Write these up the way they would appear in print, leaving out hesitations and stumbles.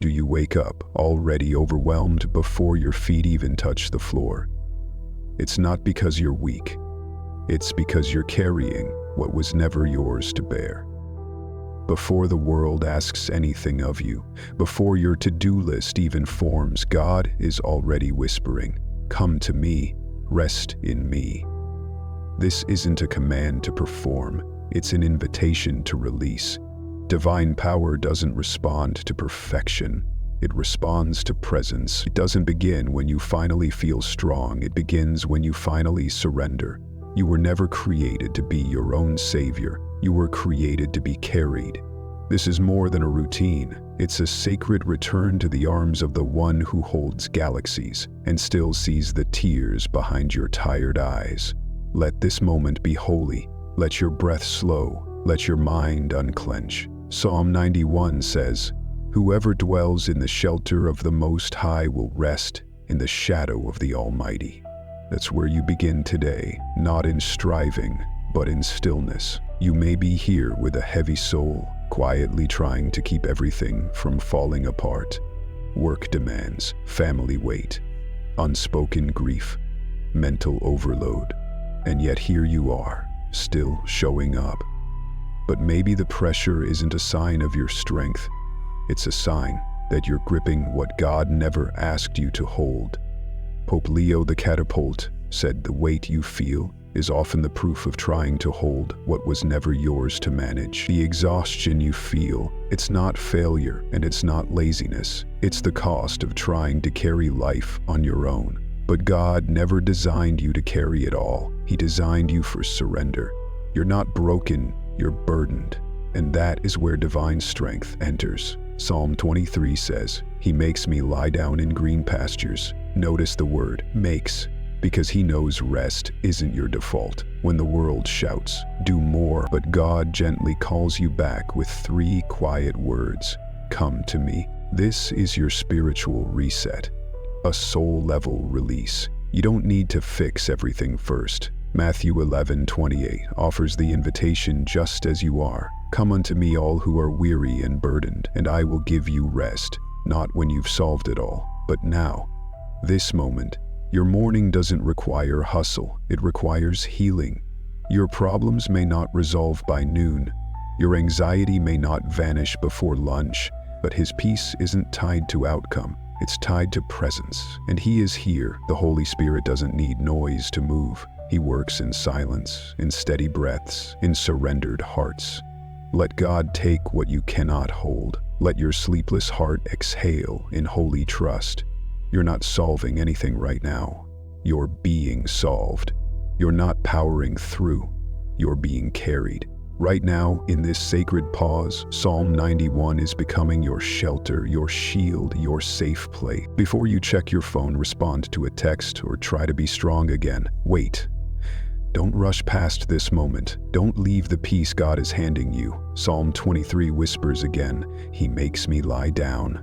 Do you wake up already overwhelmed before your feet even touch the floor? It's not because you're weak. It's because you're carrying what was never yours to bear. Before the world asks anything of you, before your to-do list even forms, God is already whispering, "Come to me, rest in me." This isn't a command to perform, it's an invitation to release. Divine power doesn't respond to perfection, it responds to presence. It doesn't begin when you finally feel strong, it begins when you finally surrender. You were never created to be your own savior, you were created to be carried. This is more than a routine, it's a sacred return to the arms of the one who holds galaxies and still sees the tears behind your tired eyes. Let this moment be holy, let your breath slow, let your mind unclench. Psalm 91 says, "Whoever dwells in the shelter of the Most High will rest in the shadow of the Almighty." That's where you begin today, not in striving, but in stillness. You may be here with a heavy soul, quietly trying to keep everything from falling apart. Work demands, family weight, unspoken grief, mental overload. And yet here you are, still showing up. But maybe the pressure isn't a sign of your strength. It's a sign that you're gripping what God never asked you to hold. Pope Leo the Catapult said the weight you feel is often the proof of trying to hold what was never yours to manage. The exhaustion you feel, it's not failure and it's not laziness. It's the cost of trying to carry life on your own. But God never designed you to carry it all. He designed you for surrender. You're not broken, you're burdened. And that is where divine strength enters. Psalm 23 says, "He makes me lie down in green pastures." Notice the word makes, because he knows rest isn't your default. When the world shouts, "Do more," but God gently calls you back with 3 quiet words, "Come to me." This is your spiritual reset, a soul-level release. You don't need to fix everything first. Matthew 11:28 offers the invitation just as you are. "Come unto me all who are weary and burdened, and I will give you rest." Not when you've solved it all, but now. This moment. Your morning doesn't require hustle, it requires healing. Your problems may not resolve by noon. Your anxiety may not vanish before lunch, but his peace isn't tied to outcome. It's tied to presence, and he is here. The Holy Spirit doesn't need noise to move. He works in silence, in steady breaths, in surrendered hearts. Let God take what you cannot hold. Let your sleepless heart exhale in holy trust. You're not solving anything right now. You're being solved. You're not powering through. You're being carried. Right now, in this sacred pause, Psalm 91 is becoming your shelter, your shield, your safe place. Before you check your phone, respond to a text, or try to be strong again, wait. Don't rush past this moment. Don't leave the peace God is handing you. Psalm 23 whispers again, "He makes me lie down."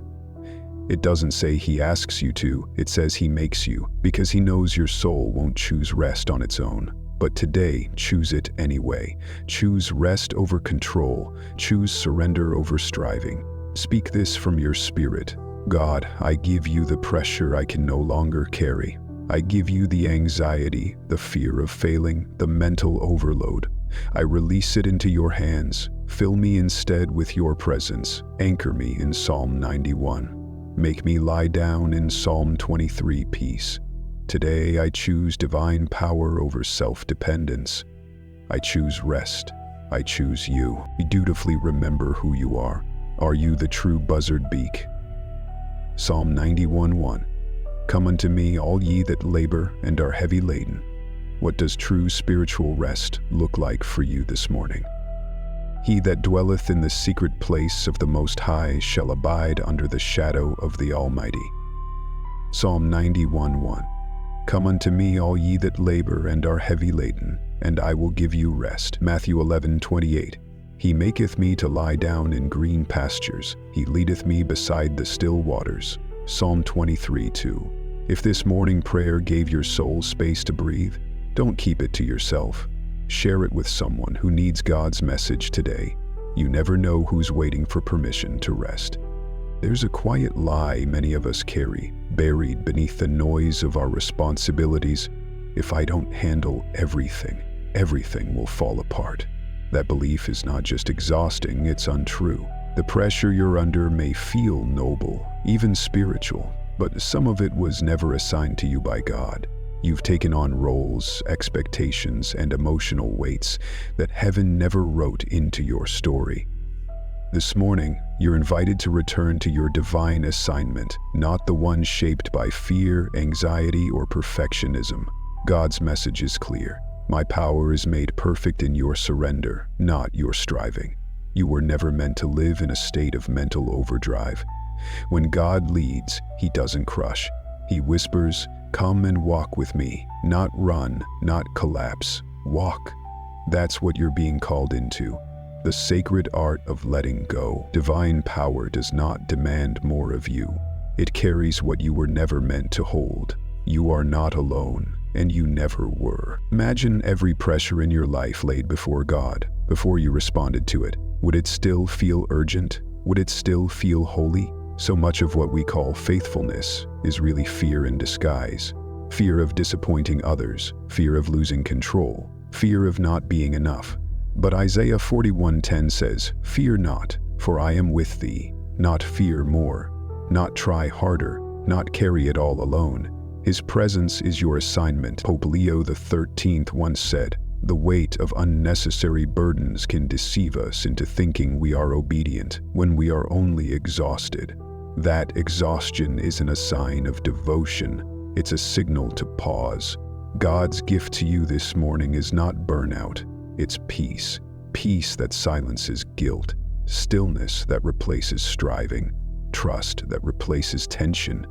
It doesn't say he asks you to, it says he makes you, because he knows your soul won't choose rest on its own. But today, choose it anyway. Choose rest over control. Choose surrender over striving. Speak this from your spirit. God, I give you the pressure I can no longer carry. I give you the anxiety, the fear of failing, the mental overload. I release it into your hands. Fill me instead with your presence. Anchor me in Psalm 91. Make me lie down in Psalm 23 peace. Today I choose divine power over self-dependence. I choose rest. I choose you. Dutifully remember who you are. Are you the true buzzard beak? Psalm 91:1. Come unto me, all ye that labor and are heavy laden. What does true spiritual rest look like for you this morning? He that dwelleth in the secret place of the Most High shall abide under the shadow of the Almighty. Psalm 91:1. Come unto me, all ye that labor and are heavy laden, and I will give you rest. Matthew 11:28. He maketh me to lie down in green pastures. He leadeth me beside the still waters. Psalm 23:2. If this morning prayer gave your soul space to breathe, don't keep it to yourself. Share it with someone who needs God's message today. You never know who's waiting for permission to rest. There's a quiet lie many of us carry, buried beneath the noise of our responsibilities. If I don't handle everything, everything will fall apart. That belief is not just exhausting, it's untrue. The pressure you're under may feel noble, even spiritual, but some of it was never assigned to you by God. You've taken on roles, expectations, and emotional weights that heaven never wrote into your story. This morning, you're invited to return to your divine assignment, not the one shaped by fear, anxiety, or perfectionism. God's message is clear. My power is made perfect in your surrender, not your striving. You were never meant to live in a state of mental overdrive. When God leads, He doesn't crush. He whispers, "Come and walk with me," not run, not collapse. Walk. That's what you're being called into. The sacred art of letting go. Divine power does not demand more of you. It carries what you were never meant to hold. You are not alone, and you never were. Imagine every pressure in your life laid before God. Before you responded to it, would it still feel urgent? Would it still feel holy? So much of what we call faithfulness is really fear in disguise. Fear of disappointing others, fear of losing control, fear of not being enough. But Isaiah 41:10 says, "Fear not, for I am with thee." Not fear more, not try harder, not carry it all alone. His presence is your assignment. Pope Leo XIII once said, "The weight of unnecessary burdens can deceive us into thinking we are obedient when we are only exhausted." That exhaustion isn't a sign of devotion, it's a signal to pause. God's gift to you this morning is not burnout, it's peace. Peace that silences guilt, stillness that replaces striving, trust that replaces tension.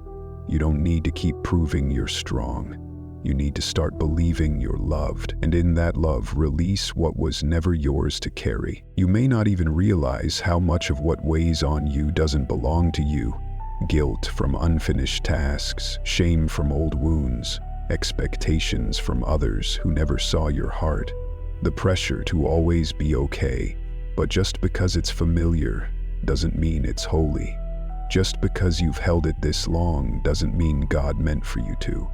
You don't need to keep proving you're strong. You need to start believing you're loved, and in that love, release what was never yours to carry. You may not even realize how much of what weighs on you doesn't belong to you. Guilt from unfinished tasks, shame from old wounds, expectations from others who never saw your heart. The pressure to always be okay, but just because it's familiar doesn't mean it's holy. Just because you've held it this long doesn't mean God meant for you to.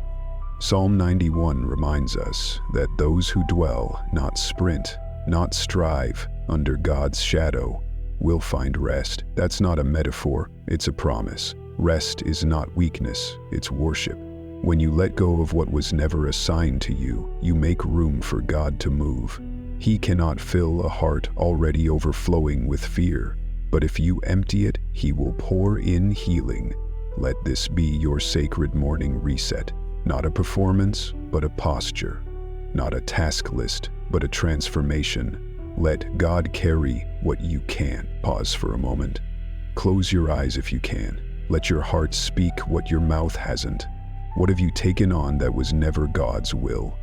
Psalm 91 reminds us that those who dwell, not sprint, not strive, under God's shadow, will find rest. That's not a metaphor, it's a promise. Rest is not weakness, it's worship. When you let go of what was never assigned to you, you make room for God to move. He cannot fill a heart already overflowing with fear, but if you empty it, He will pour in healing. Let this be your sacred morning reset. Not a performance, but a posture. Not a task list, but a transformation. Let God carry what you can't. Pause for a moment. Close your eyes if you can. Let your heart speak what your mouth hasn't. What have you taken on that was never God's will?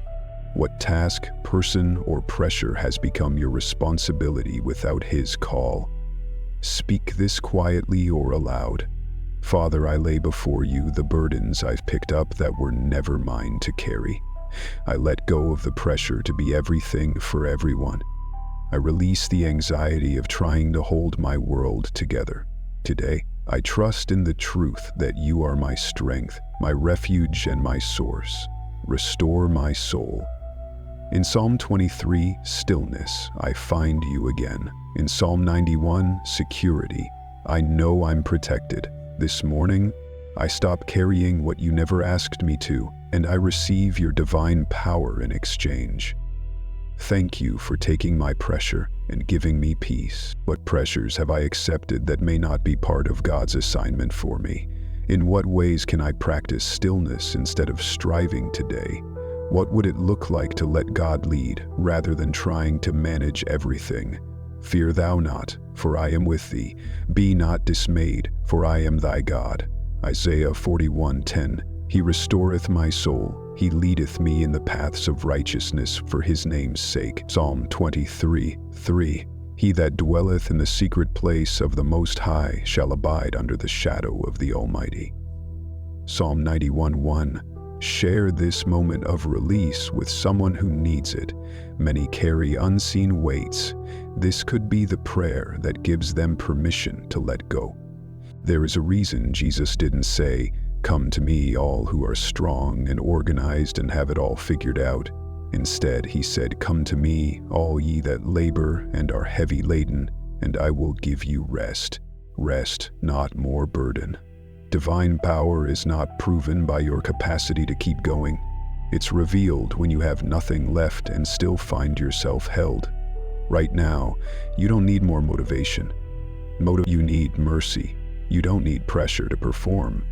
What task, person, or pressure has become your responsibility without His call? Speak this quietly or aloud. Father, I lay before you the burdens I've picked up that were never mine to carry. I let go of the pressure to be everything for everyone. I release the anxiety of trying to hold my world together. Today, I trust in the truth that you are my strength, my refuge, and my source. Restore my soul. In Psalm 23, stillness, I find you again. In Psalm 91, security, I know I'm protected. This morning, I stop carrying what you never asked me to, and I receive your divine power in exchange. Thank you for taking my pressure and giving me peace. What pressures have I accepted that may not be part of God's assignment for me? In what ways can I practice stillness instead of striving today? What would it look like to let God lead rather than trying to manage everything? Fear thou not, for I am with thee. Be not dismayed, for I am thy God. Isaiah 41:10. He restoreth my soul. He leadeth me in the paths of righteousness for his name's sake. Psalm 23:3. He that dwelleth in the secret place of the Most High shall abide under the shadow of the Almighty. Psalm 91:1. Share this moment of release with someone who needs it. Many carry unseen weights. This could be the prayer that gives them permission to let go. There is a reason Jesus didn't say, "Come to me, all who are strong and organized and have it all figured out." Instead, he said, "Come to me, all ye that labor and are heavy laden, and I will give you rest." Rest, not more burden. Divine power is not proven by your capacity to keep going. It's revealed when you have nothing left and still find yourself held. Right now, you don't need more motivation. You need mercy. You don't need pressure to perform.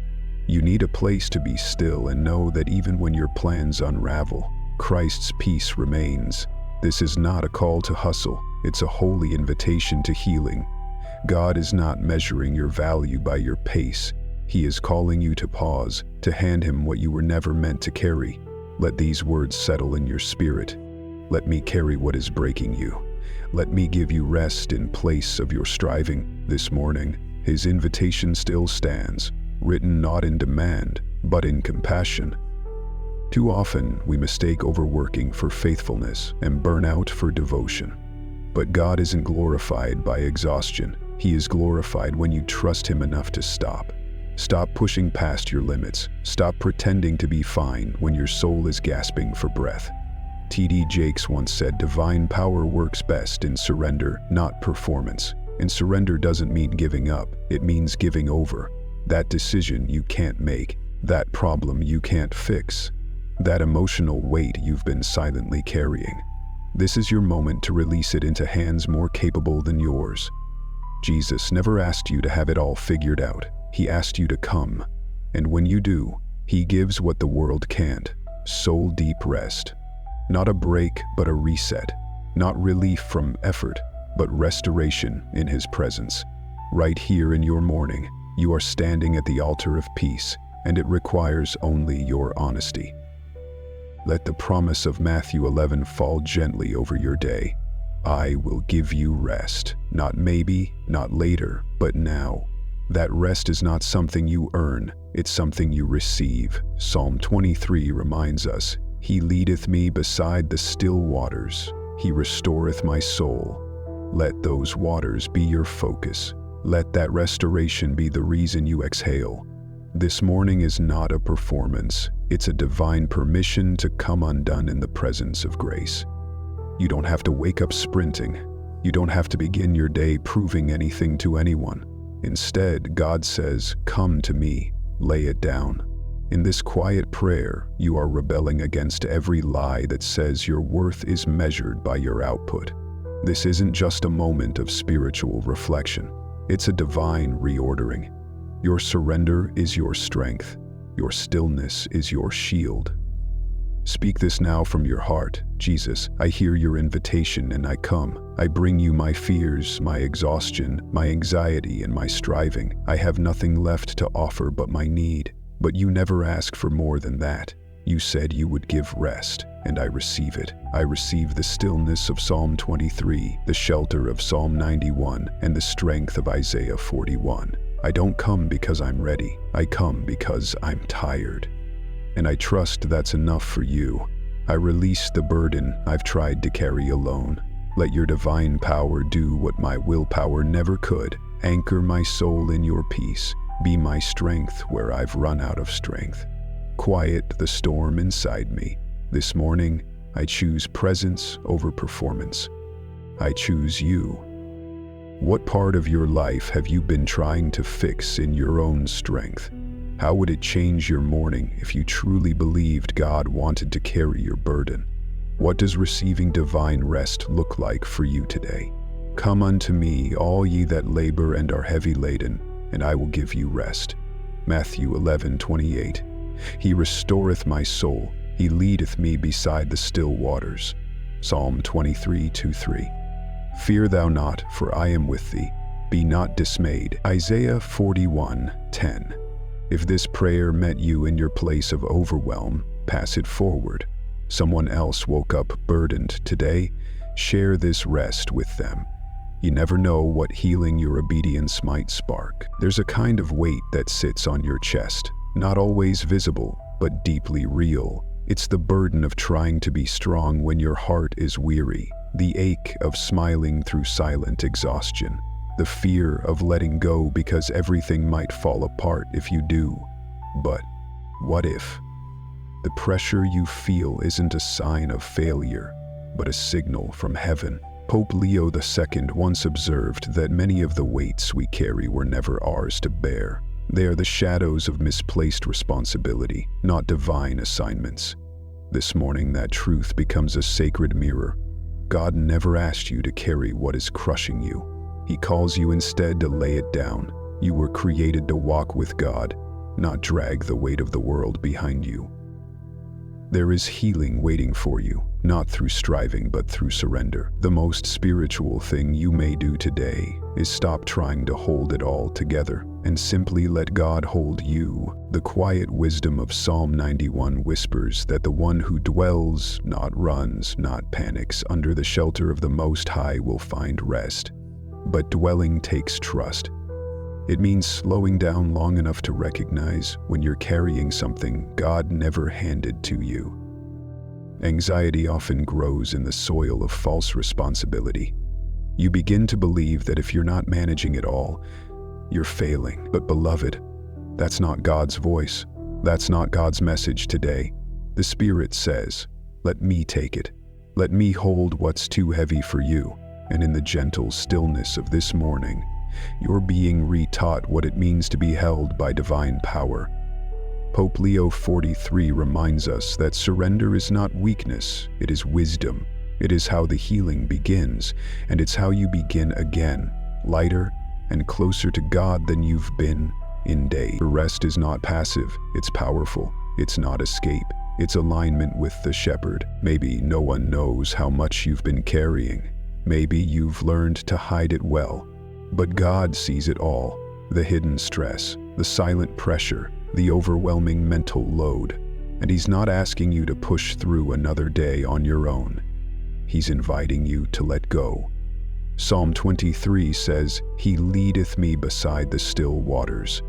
You need a place to be still and know that even when your plans unravel, Christ's peace remains. This is not a call to hustle. It's a holy invitation to healing. God is not measuring your value by your pace. He is calling you to pause, to hand him what you were never meant to carry. Let these words settle in your spirit. Let me carry what is breaking you. Let me give you rest in place of your striving. This morning, his invitation still stands, written not in demand, but in compassion. Too often, we mistake overworking for faithfulness and burnout for devotion. But God isn't glorified by exhaustion. He is glorified when you trust him enough to stop. Stop pushing past your limits. Stop pretending to be fine when your soul is gasping for breath. T.D. Jakes once said, "Divine power works best in surrender, not performance." And surrender doesn't mean giving up. It means giving over. That decision you can't make, that problem you can't fix, that emotional weight you've been silently carrying. This is your moment to release it into hands more capable than yours. Jesus never asked you to have it all figured out. He asked you to come. And when you do, he gives what the world can't: soul-deep rest. Not a break, but a reset. Not relief from effort, but restoration in his presence. Right here in your morning, you are standing at the altar of peace, and it requires only your honesty. Let the promise of Matthew 11 fall gently over your day. I will give you rest. Not maybe, not later, but now. That rest is not something you earn, it's something you receive. Psalm 23 reminds us, "He leadeth me beside the still waters. He restoreth my soul." Let those waters be your focus. Let that restoration be the reason you exhale. This morning is not a performance. It's a divine permission to come undone in the presence of grace. You don't have to wake up sprinting. You don't have to begin your day proving anything to anyone. Instead, God says, "Come to me, lay it down." In this quiet prayer, you are rebelling against every lie that says your worth is measured by your output. This isn't just a moment of spiritual reflection. It's a divine reordering. Your surrender is your strength. Your stillness is your shield. Speak this now from your heart. Jesus, I hear your invitation and I come. I bring you my fears, my exhaustion, my anxiety, and my striving. I have nothing left to offer but my need. But you never ask for more than that. You said you would give rest, and I receive it. I receive the stillness of Psalm 23, the shelter of Psalm 91, and the strength of Isaiah 41. I don't come because I'm ready. I come because I'm tired. And I trust that's enough for you. I release the burden I've tried to carry alone. Let your divine power do what my willpower never could. Anchor my soul in your peace. Be my strength where I've run out of strength. Quiet the storm inside me. This morning, I choose presence over performance. I choose you. What part of your life have you been trying to fix in your own strength? How would it change your morning if you truly believed God wanted to carry your burden? What does receiving divine rest look like for you today? Come unto me, all ye that labor and are heavy laden, and I will give you rest. Matthew 11:28. He restoreth my soul. He leadeth me beside the still waters. Psalm 23:2-3. Fear thou not, for I am with thee. Be not dismayed. Isaiah 41:10. If this prayer met you in your place of overwhelm, pass it forward. Someone else woke up burdened today. Share this rest with them. You never know what healing your obedience might spark. There's a kind of weight that sits on your chest, not always visible, but deeply real. It's the burden of trying to be strong when your heart is weary, the ache of smiling through silent exhaustion, the fear of letting go because everything might fall apart if you do. But what if? The pressure you feel isn't a sign of failure, but a signal from heaven. Pope Leo II once observed that many of the weights we carry were never ours to bear. They are the shadows of misplaced responsibility, not divine assignments. This morning, that truth becomes a sacred mirror. God never asked you to carry what is crushing you. He calls you instead to lay it down. You were created to walk with God, not drag the weight of the world behind you. There is healing waiting for you, not through striving but through surrender. The most spiritual thing you may do today is stop trying to hold it all together and simply let God hold you. The quiet wisdom of Psalm 91 whispers that the one who dwells, not runs, not panics, under the shelter of the Most High will find rest. But dwelling takes trust. It means slowing down long enough to recognize when you're carrying something God never handed to you. Anxiety often grows in the soil of false responsibility. You begin to believe that if you're not managing it all, you're failing. But beloved, that's not God's voice. That's not God's message today. The Spirit says, "Let me take it. Let me hold what's too heavy for you." And in the gentle stillness of this morning, you're being retaught what it means to be held by divine power. Pope Leo XIII reminds us that surrender is not weakness, it is wisdom. It is how the healing begins, and it's how you begin again, lighter and closer to God than you've been in days. Rest is not passive, it's powerful. It's not escape, it's alignment with the shepherd. Maybe no one knows how much you've been carrying. Maybe you've learned to hide it well. But God sees it all, the hidden stress, the silent pressure, the overwhelming mental load. And He's not asking you to push through another day on your own. He's inviting you to let go. Psalm 23 says, "He leadeth me beside the still waters."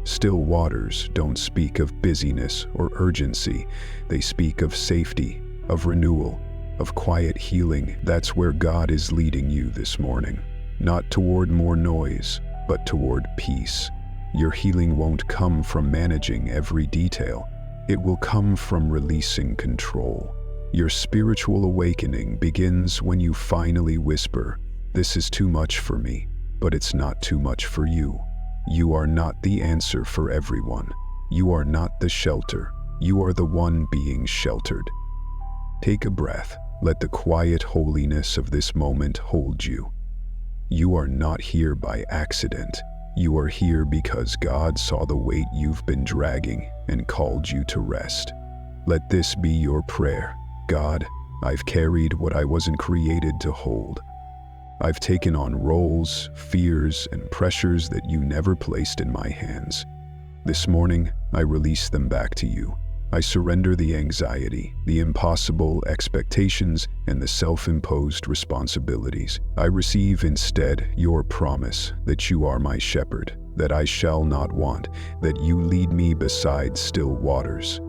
Still waters don't speak of busyness or urgency. They speak of safety, of renewal, of quiet healing. That's where God is leading you this morning. Not toward more noise, but toward peace. Your healing won't come from managing every detail. It will come from releasing control. Your spiritual awakening begins when you finally whisper, "This is too much for me," but it's not too much for you. You are not the answer for everyone. You are not the shelter. You are the one being sheltered. Take a breath. Let the quiet holiness of this moment hold you. You are not here by accident. You are here because God saw the weight you've been dragging and called you to rest. Let this be your prayer. God, I've carried what I wasn't created to hold. I've taken on roles, fears, and pressures that you never placed in my hands. This morning, I release them back to you. I surrender the anxiety, the impossible expectations, and the self-imposed responsibilities. I receive instead your promise that you are my shepherd, that I shall not want, that you lead me beside still waters.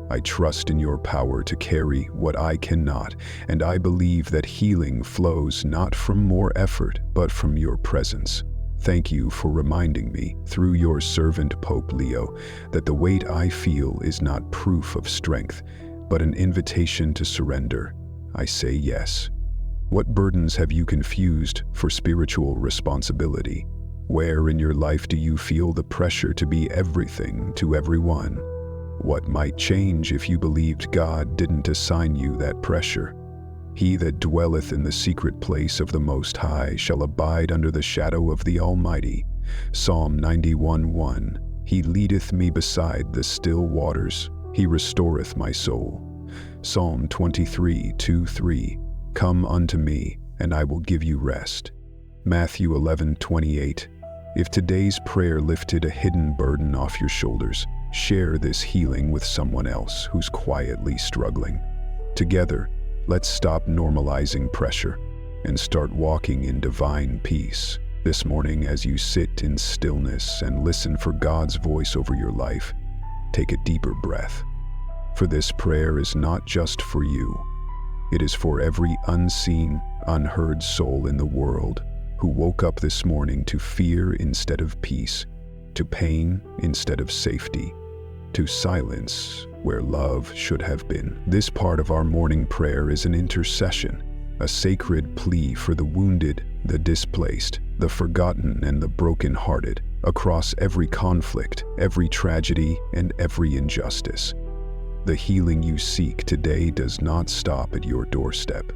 I trust in your power to carry what I cannot, and I believe that healing flows not from more effort, but from your presence. Thank you for reminding me, through your servant Pope Leo, that the weight I feel is not proof of strength, but an invitation to surrender. I say yes. What burdens have you confused for spiritual responsibility? Where in your life do you feel the pressure to be everything to everyone? What might change if you believed God didn't assign you that pressure? He that dwelleth in the secret place of the Most High shall abide under the shadow of the Almighty. Psalm 91:1. He leadeth me beside the still waters. He restoreth my soul. Psalm 23:2-3. Come unto me, and I will give you rest. Matthew 11:28. If today's prayer lifted a hidden burden off your shoulders, share this healing with someone else who's quietly struggling. Together, let's stop normalizing pressure and start walking in divine peace. This morning, as you sit in stillness and listen for God's voice over your life, take a deeper breath. For this prayer is not just for you. It is for every unseen, unheard soul in the world who woke up this morning to fear instead of peace, to pain instead of safety, to silence where love should have been. This part of our morning prayer is an intercession, a sacred plea for the wounded, the displaced, the forgotten, and the broken-hearted, across every conflict, every tragedy, and every injustice. The healing you seek today does not stop at your doorstep.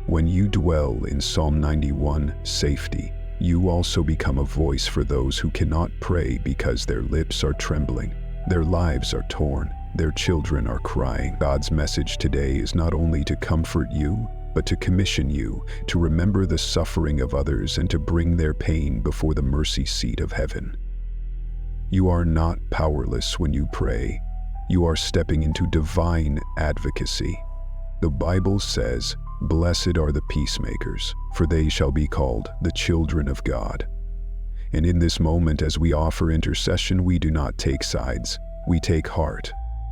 When you dwell in Psalm 91, safety, you also become a voice for those who cannot pray because their lips are trembling, their lives are torn, their children are crying. God's message today is not only to comfort you, but to commission you to remember the suffering of others and to bring their pain before the mercy seat of heaven. You are not powerless when you pray. You are stepping into divine advocacy. The Bible says, "Blessed are the peacemakers, for they shall be called the children of God." And in this moment, as we offer intercession, we do not take sides, we take heart.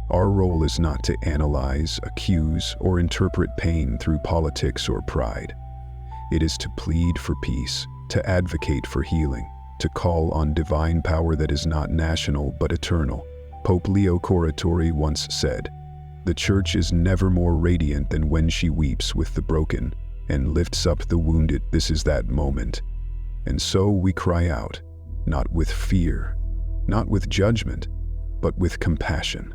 Our role is not to analyze, accuse, or interpret pain through politics or pride. It is to plead for peace, to advocate for healing, to call on divine power that is not national but eternal. Pope Leo XIV once said, "The Church is never more radiant than when she weeps with the broken and lifts up the wounded." This is that moment. And so we cry out, not with fear, not with judgment, but with compassion.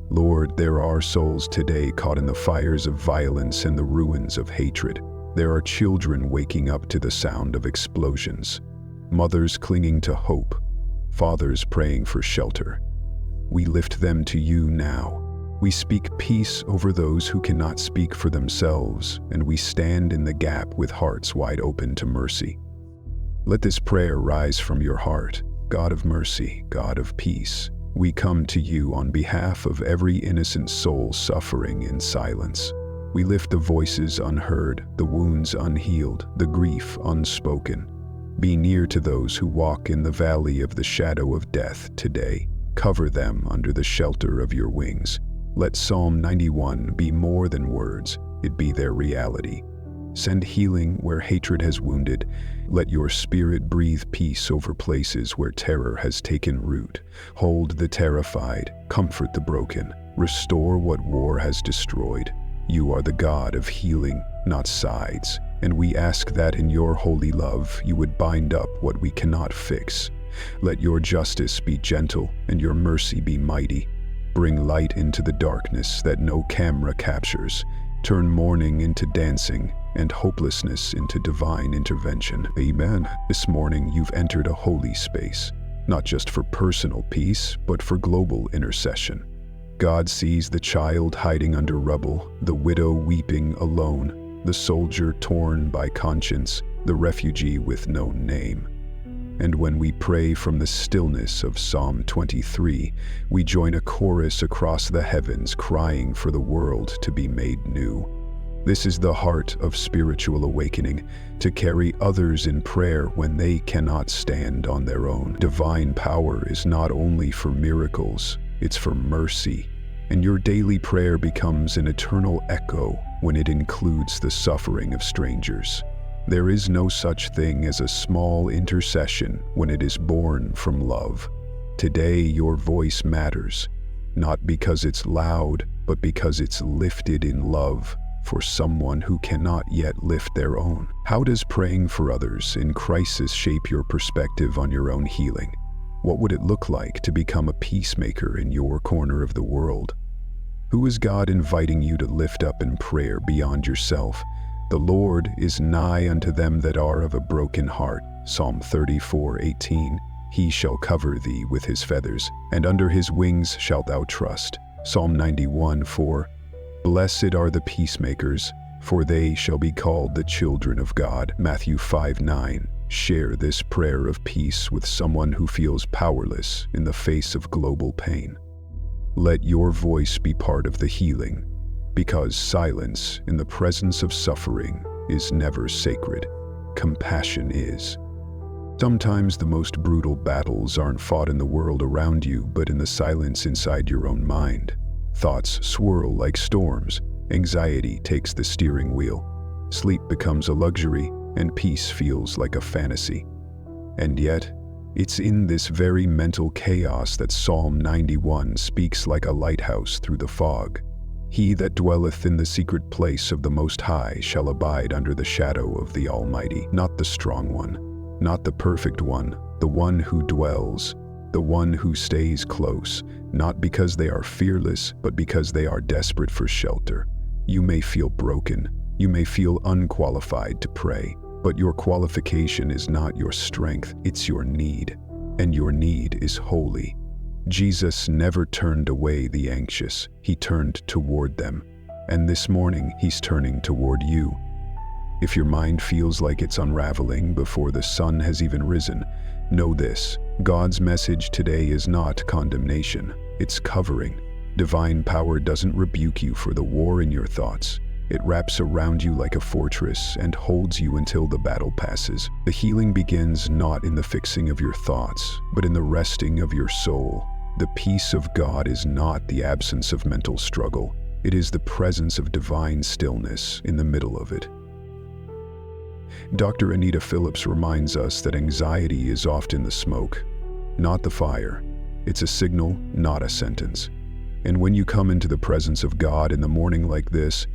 Lord, there are souls today caught in the fires of violence and the ruins of hatred. There are children waking up to the sound of explosions, mothers clinging to hope, fathers praying for shelter. We lift them to you now. We speak peace over those who cannot speak for themselves, and we stand in the gap with hearts wide open to mercy. Let this prayer rise from your heart. God of mercy, God of peace, we come to you on behalf of every innocent soul suffering in silence. We lift the voices unheard, the wounds unhealed, the grief unspoken. Be near to those who walk in the valley of the shadow of death today. Cover them under the shelter of your wings. Let Psalm 91 be more than words, it be their reality. Send healing where hatred has wounded. Let your spirit breathe peace over places where terror has taken root. Hold the terrified, comfort the broken, restore what war has destroyed. You are the God of healing, not sides, and we ask that in your holy love you would bind up what we cannot fix. Let your justice be gentle and your mercy be mighty. Bring light into the darkness that no camera captures. Turn mourning into dancing and hopelessness into divine intervention. Amen. This morning you've entered a holy space, not just for personal peace, but for global intercession. God sees the child hiding under rubble, the widow weeping alone, the soldier torn by conscience, the refugee with no name. And when we pray from the stillness of Psalm 23, we join a chorus across the heavens crying for the world to be made new. This is the heart of spiritual awakening, to carry others in prayer when they cannot stand on their own. Divine power is not only for miracles, it's for mercy, and your daily prayer becomes an eternal echo when it includes the suffering of strangers. There is no such thing as a small intercession when it is born from love. Today your voice matters, not because it's loud, but because it's lifted in love for someone who cannot yet lift their own. How does praying for others in crisis shape your perspective on your own healing? What would it look like to become a peacemaker in your corner of the world? Who is God inviting you to lift up in prayer beyond yourself? The Lord is nigh unto them that are of a broken heart. Psalm 34:18. He shall cover thee with his feathers, and under his wings shalt thou trust. Psalm 91:4. Blessed are the peacemakers, for they shall be called the children of God. Matthew 5:9. Share this prayer of peace with someone who feels powerless in the face of global pain. Let your voice be part of the healing, because silence in the presence of suffering is never sacred. Compassion is. Sometimes the most brutal battles aren't fought in the world around you, but in the silence inside your own mind. Thoughts swirl like storms. Anxiety takes the steering wheel. Sleep becomes a luxury, and peace feels like a fantasy. And yet, it's in this very mental chaos that Psalm 91 speaks like a lighthouse through the fog. He that dwelleth in the secret place of the Most High shall abide under the shadow of the Almighty. Not the strong one, not the perfect one, the one who dwells, the one who stays close, not because they are fearless, but because they are desperate for shelter. You may feel broken, you may feel unqualified to pray, but your qualification is not your strength, it's your need, and your need is holy. Jesus never turned away the anxious, he turned toward them, and this morning he's turning toward you. If your mind feels like it's unraveling before the sun has even risen, know this: God's message today is not condemnation, it's covering. Divine power doesn't rebuke you for the war in your thoughts. It wraps around you like a fortress and holds you until the battle passes. The healing begins not in the fixing of your thoughts, but in the resting of your soul. The peace of God is not the absence of mental struggle. It is the presence of divine stillness in the middle of it. Dr. Anita Phillips reminds us that anxiety is often the smoke, not the fire. It's a signal, not a sentence. And when you come into the presence of God in the morning like this,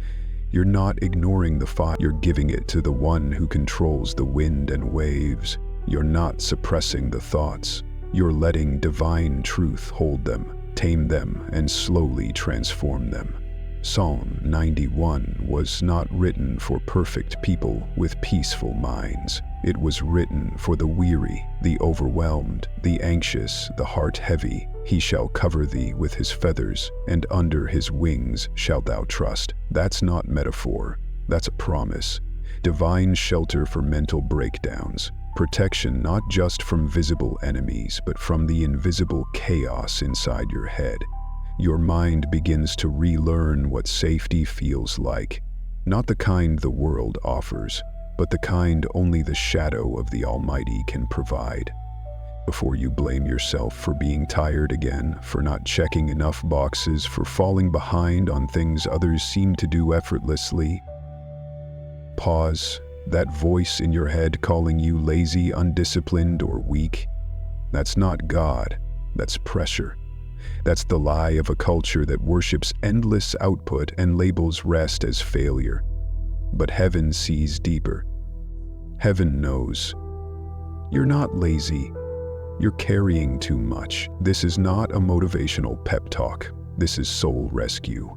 you're not ignoring the fire, you're giving it to the one who controls the wind and waves. You're not suppressing the thoughts. You're letting divine truth hold them, tame them, and slowly transform them. Psalm 91 was not written for perfect people with peaceful minds. It was written for the weary, the overwhelmed, the anxious, the heart heavy. He shall cover thee with his feathers, and under his wings shalt thou trust. That's not metaphor, that's a promise. Divine shelter for mental breakdowns. Protection not just from visible enemies, but from the invisible chaos inside your head. Your mind begins to relearn what safety feels like. Not the kind the world offers, but the kind only the shadow of the Almighty can provide. Before you blame yourself for being tired again, for not checking enough boxes, for falling behind on things others seem to do effortlessly, pause. That voice in your head calling you lazy, undisciplined, or weak, that's not God, that's pressure. That's the lie of a culture that worships endless output and labels rest as failure. But heaven sees deeper. Heaven knows. You're not lazy. You're carrying too much. This is not a motivational pep talk. This is soul rescue.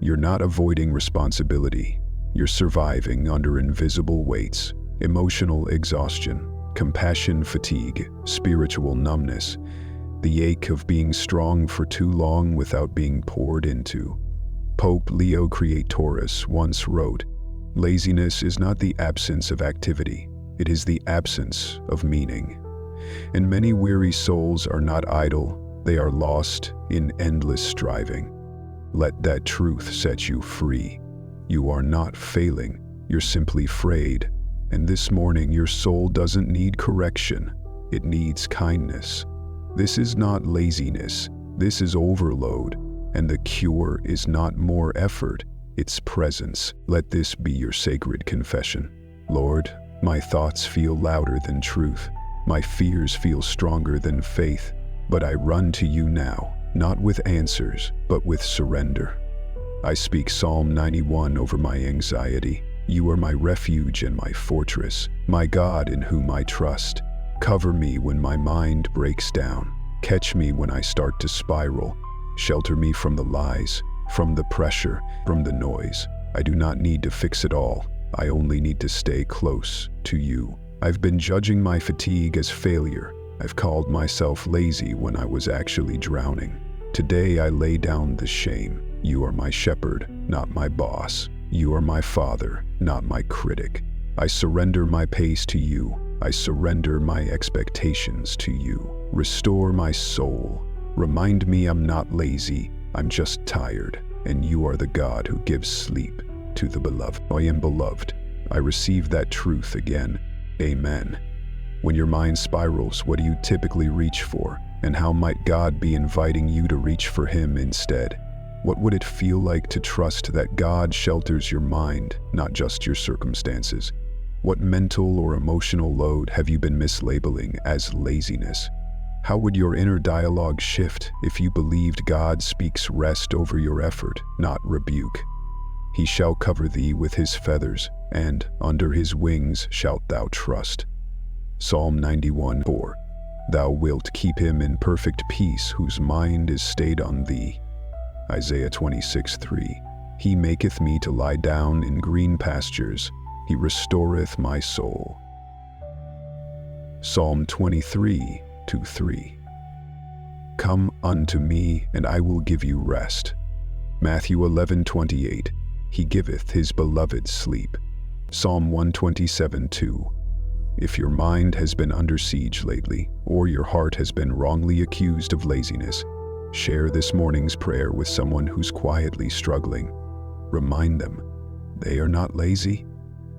You're not avoiding responsibility. You're surviving under invisible weights, emotional exhaustion, compassion fatigue, spiritual numbness, the ache of being strong for too long without being poured into. Pope Leo Creatorus once wrote, "Laziness is not the absence of activity, it is the absence of meaning." And many weary souls are not idle, they are lost in endless striving. Let that truth set you free. You are not failing, you're simply frayed. And this morning your soul doesn't need correction, it needs kindness. This is not laziness, this is overload. And the cure is not more effort, it's presence. Let this be your sacred confession. Lord, my thoughts feel louder than truth. My fears feel stronger than faith. But I run to you now, not with answers, but with surrender. I speak Psalm 91 over my anxiety. You are my refuge and my fortress, my God in whom I trust. Cover me when my mind breaks down. Catch me when I start to spiral. Shelter me from the lies, from the pressure, from the noise. I do not need to fix it all. I only need to stay close to you. I've been judging my fatigue as failure. I've called myself lazy when I was actually drowning. Today I lay down the shame. You are my shepherd, not my boss. You are my father, not my critic. I surrender my pace to you. I surrender my expectations to you. Restore my soul. Remind me I'm not lazy, I'm just tired, and you are the God who gives sleep to the beloved. I am beloved. I receive that truth again. Amen. When your mind spirals, what do you typically reach for? And how might God be inviting you to reach for Him instead? What would it feel like to trust that God shelters your mind, not just your circumstances? What mental or emotional load have you been mislabeling as laziness? How would your inner dialogue shift if you believed God speaks rest over your effort, not rebuke? He shall cover thee with his feathers, and under his wings shalt thou trust. Psalm 91:4. Thou wilt keep him in perfect peace whose mind is stayed on thee. Isaiah 26:3. He maketh me to lie down in green pastures. He restoreth my soul. Psalm 23:2-3. Come unto me, and I will give you rest. Matthew 11:28. He giveth his beloved sleep. Psalm 127:2. If your mind has been under siege lately, or your heart has been wrongly accused of laziness, share this morning's prayer with someone who's quietly struggling. Remind them, they are not lazy,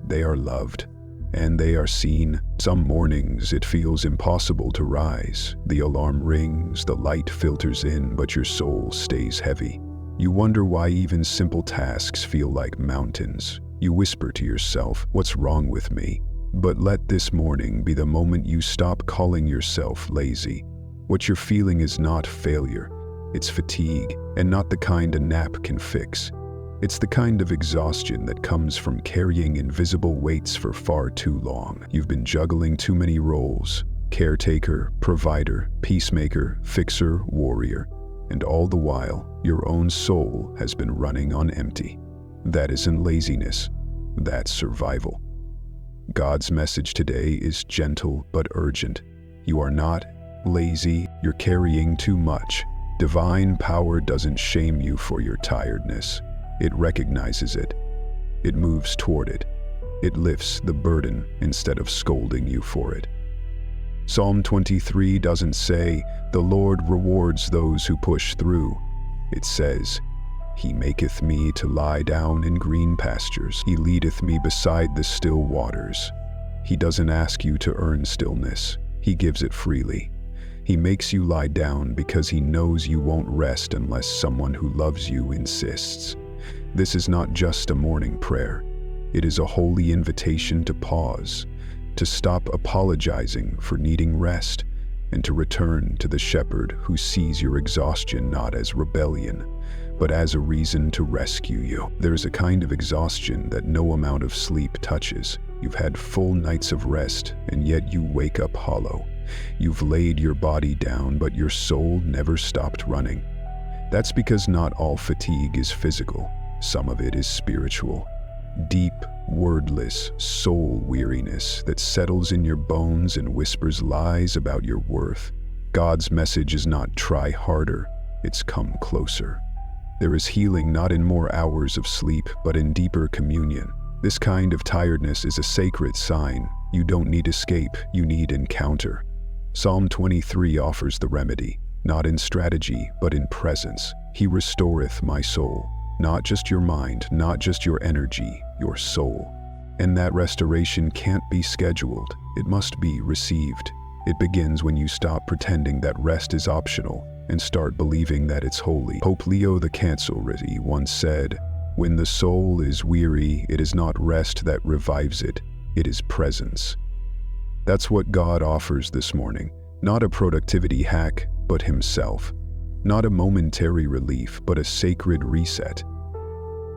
they are loved, and they are seen. Some mornings it feels impossible to rise. The alarm rings, the light filters in, but your soul stays heavy. You wonder why even simple tasks feel like mountains. You whisper to yourself, what's wrong with me? But let this morning be the moment you stop calling yourself lazy. What you're feeling is not failure. It's fatigue, and not the kind a nap can fix. It's the kind of exhaustion that comes from carrying invisible weights for far too long. You've been juggling too many roles: caretaker, provider, peacemaker, fixer, warrior. And all the while, your own soul has been running on empty. That isn't laziness, that's survival. God's message today is gentle but urgent. You are not lazy, you're carrying too much. Divine power doesn't shame you for your tiredness. It recognizes it. It moves toward it. It lifts the burden instead of scolding you for it. Psalm 23 doesn't say, the Lord rewards those who push through. It says, He maketh me to lie down in green pastures. He leadeth me beside the still waters. He doesn't ask you to earn stillness. He gives it freely. He makes you lie down because he knows you won't rest unless someone who loves you insists. This is not just a morning prayer. It is a holy invitation to pause, to stop apologizing for needing rest, and to return to the shepherd who sees your exhaustion not as rebellion, but as a reason to rescue you. There's a kind of exhaustion that no amount of sleep touches. You've had full nights of rest, and yet you wake up hollow. You've laid your body down, but your soul never stopped running. That's because not all fatigue is physical. Some of it is spiritual. Deep, wordless soul weariness that settles in your bones and whispers lies about your worth. God's message is not try harder, it's come closer. There is healing not in more hours of sleep, but in deeper communion. This kind of tiredness is a sacred sign. You don't need escape, you need encounter. Psalm 23 offers the remedy, not in strategy, but in presence. He restoreth my soul. Not just your mind, not just your energy, your soul. And that restoration can't be scheduled. It must be received. It begins when you stop pretending that rest is optional and start believing that it's holy. Pope Leo the Cancelrity once said, "When the soul is weary, it is not rest that revives it, it is presence." That's what God offers this morning. Not a productivity hack, but himself. Not a momentary relief, but a sacred reset.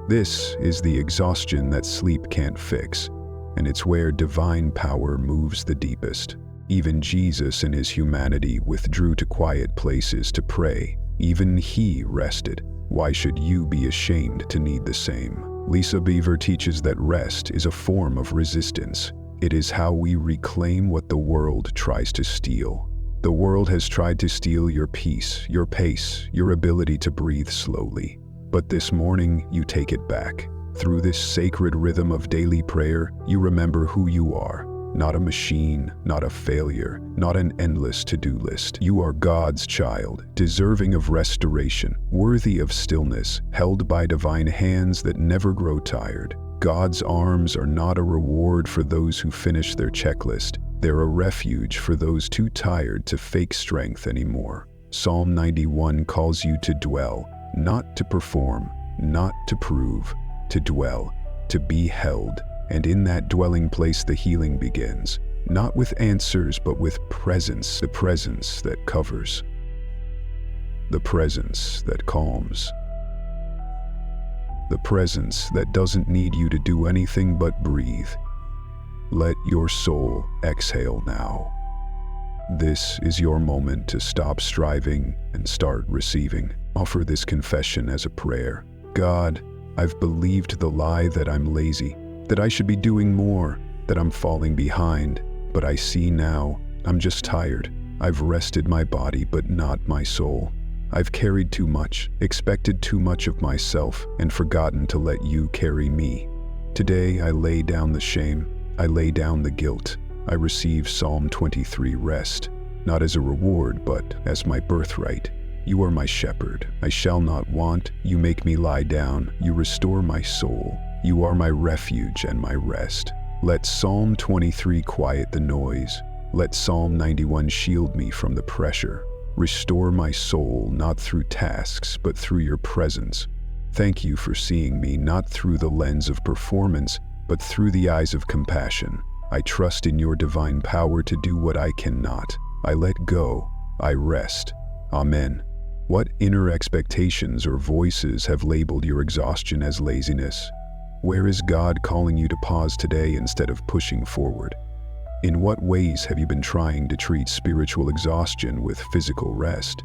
This is the exhaustion that sleep can't fix, and it's where divine power moves the deepest. Even Jesus in his humanity withdrew to quiet places to pray. Even he rested. Why should you be ashamed to need the same? Lisa Beaver teaches that rest is a form of resistance. It is how we reclaim what the world tries to steal. The world has tried to steal your peace, your pace, your ability to breathe slowly. But this morning, you take it back. Through this sacred rhythm of daily prayer, you remember who you are. Not a machine, not a failure, not an endless to-do list. You are God's child, deserving of restoration, worthy of stillness, held by divine hands that never grow tired. God's arms are not a reward for those who finish their checklist. They're a refuge for those too tired to fake strength anymore. Psalm 91 calls you to dwell, not to perform, not to prove, to dwell, to be held, And in that dwelling place the healing begins, not with answers but with presence, the presence that covers, the presence that calms, the presence that doesn't need you to do anything but breathe. Let your soul exhale now. This is your moment to stop striving and start receiving. Offer this confession as a prayer. God, I've believed the lie that I'm lazy, that I should be doing more, that I'm falling behind. But I see now, I'm just tired. I've rested my body, but not my soul. I've carried too much, expected too much of myself, and forgotten to let you carry me. Today I lay down the shame, I lay down the guilt. I receive Psalm 23 rest, not as a reward, but as my birthright. You are my shepherd, I shall not want. You make me lie down, you restore my soul. You are my refuge and my rest. Let Psalm 23 quiet the noise. Let Psalm 91 shield me from the pressure. Restore my soul, not through tasks, but through your presence. Thank you for seeing me not through the lens of performance, but through the eyes of compassion. I trust in your divine power to do what I cannot. I let go. I rest. Amen. What inner expectations or voices have labeled your exhaustion as laziness? Where is God calling you to pause today instead of pushing forward? In what ways have you been trying to treat spiritual exhaustion with physical rest?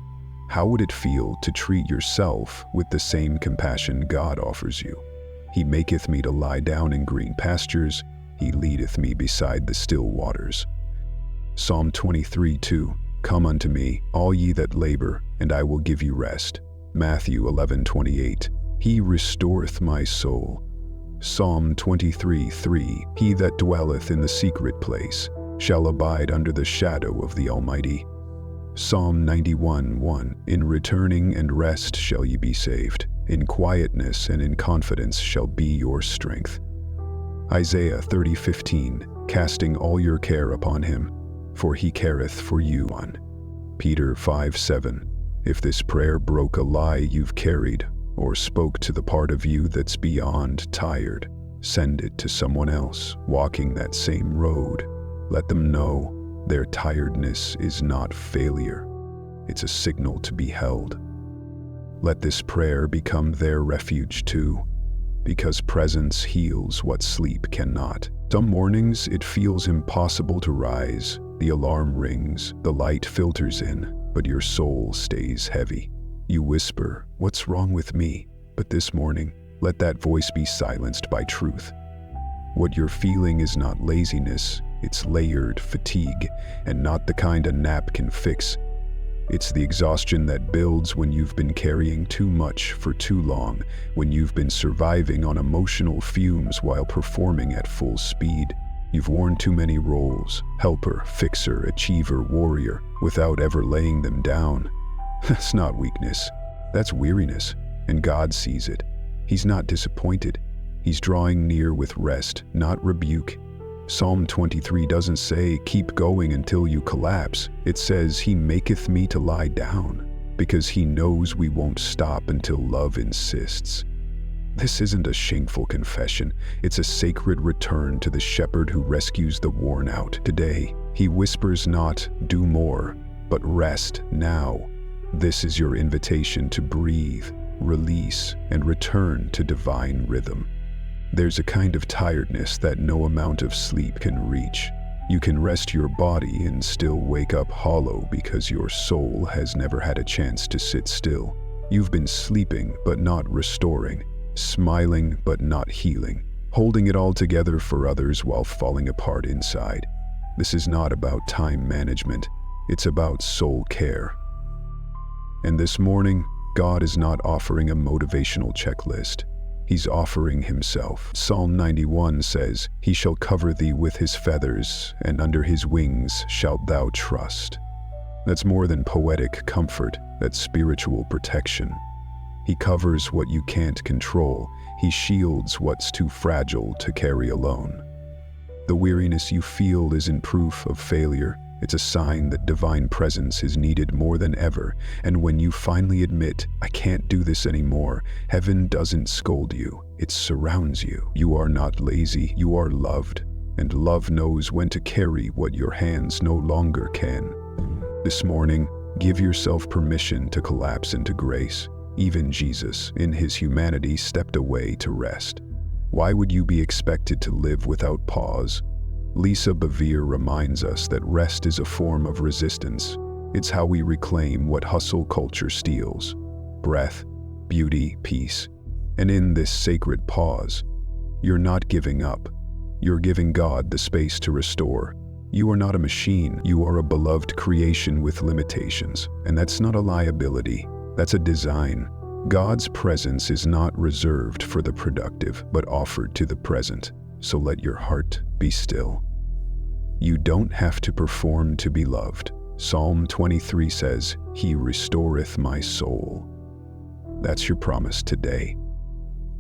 How would it feel to treat yourself with the same compassion God offers you? He maketh me to lie down in green pastures. He leadeth me beside the still waters. Psalm 23:2. Come unto me, all ye that labor, and I will give you rest. Matthew 11:28. He restoreth my soul. Psalm 23:3. He that dwelleth in the secret place shall abide under the shadow of the Almighty. Psalm 91:1. In returning and rest shall ye be saved. In quietness and in confidence shall be your strength. Isaiah 30:15. Casting all your care upon him, for he careth for you. Peter 5:7. If this prayer broke a lie you've carried, or spoke to the part of you that's beyond tired, send it to someone else walking that same road. Let them know their tiredness is not failure. It's a signal to be held. Let this prayer become their refuge too, because presence heals what sleep cannot. Some mornings it feels impossible to rise. The alarm rings, the light filters in, but your soul stays heavy. You whisper, "What's wrong with me?" But this morning, let that voice be silenced by truth. What you're feeling is not laziness, it's layered fatigue, and not the kind a nap can fix. It's the exhaustion that builds when you've been carrying too much for too long, when you've been surviving on emotional fumes while performing at full speed. You've worn too many roles, helper, fixer, achiever, warrior, without ever laying them down. That's not weakness, that's weariness, and God sees it. He's not disappointed. He's drawing near with rest, not rebuke. Psalm 23 doesn't say, keep going until you collapse. It says, he maketh me to lie down, because he knows we won't stop until love insists. This isn't a shameful confession. It's a sacred return to the shepherd who rescues the worn out. Today, he whispers not, do more, but rest now. This is your invitation to breathe, release, and return to divine rhythm. There's a kind of tiredness that no amount of sleep can reach. You can rest your body and still wake up hollow because your soul has never had a chance to sit still. You've been sleeping but not restoring, smiling but not healing, holding it all together for others while falling apart inside. This is not about time management, it's about soul care. And this morning, God is not offering a motivational checklist. He's offering himself. Psalm 91 says, he shall cover thee with his feathers, and under his wings shalt thou trust. That's more than poetic comfort, that's spiritual protection. He covers what you can't control. He shields what's too fragile to carry alone. The weariness you feel isn't proof of failure, It's a sign that divine presence is needed more than ever, and when you finally admit, "I can't do this anymore," heaven doesn't scold you, it surrounds you. You are not lazy, you are loved, and love knows when to carry what your hands no longer can. This morning, give yourself permission to collapse into grace. Even Jesus, in his humanity, stepped away to rest. Why would you be expected to live without pause? Lisa Bevere reminds us that rest is a form of resistance. It's how we reclaim what hustle culture steals: breath, beauty, peace. And in this sacred pause, you're not giving up. You're giving God the space to restore. You are not a machine. You are a beloved creation with limitations. And that's not a liability. That's a design. God's presence is not reserved for the productive, but offered to the present. So let your heart be still. You don't have to perform to be loved. Psalm 23 says, "He restoreth my soul." That's your promise today.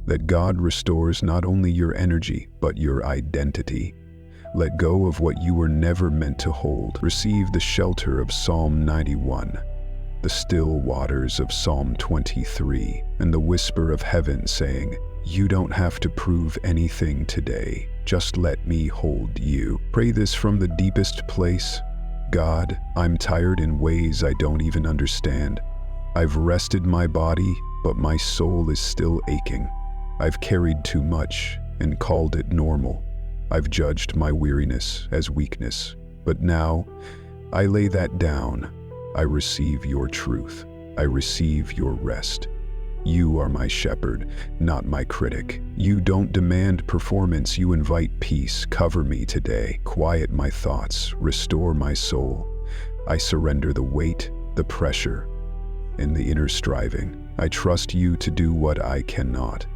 That God restores not only your energy, but your identity. Let go of what you were never meant to hold. Receive the shelter of Psalm 91, the still waters of Psalm 23, and the whisper of heaven saying, "You don't have to prove anything today. Just let me hold you." Pray this from the deepest place. God, I'm tired in ways I don't even understand. I've rested my body, but my soul is still aching. I've carried too much and called it normal. I've judged my weariness as weakness, but now I lay that down. I receive your truth. I receive your rest. You are my shepherd, not my critic. You don't demand performance, you invite peace. Cover me today, quiet my thoughts, restore my soul. I surrender the weight, the pressure, and the inner striving. I trust you to do what I cannot.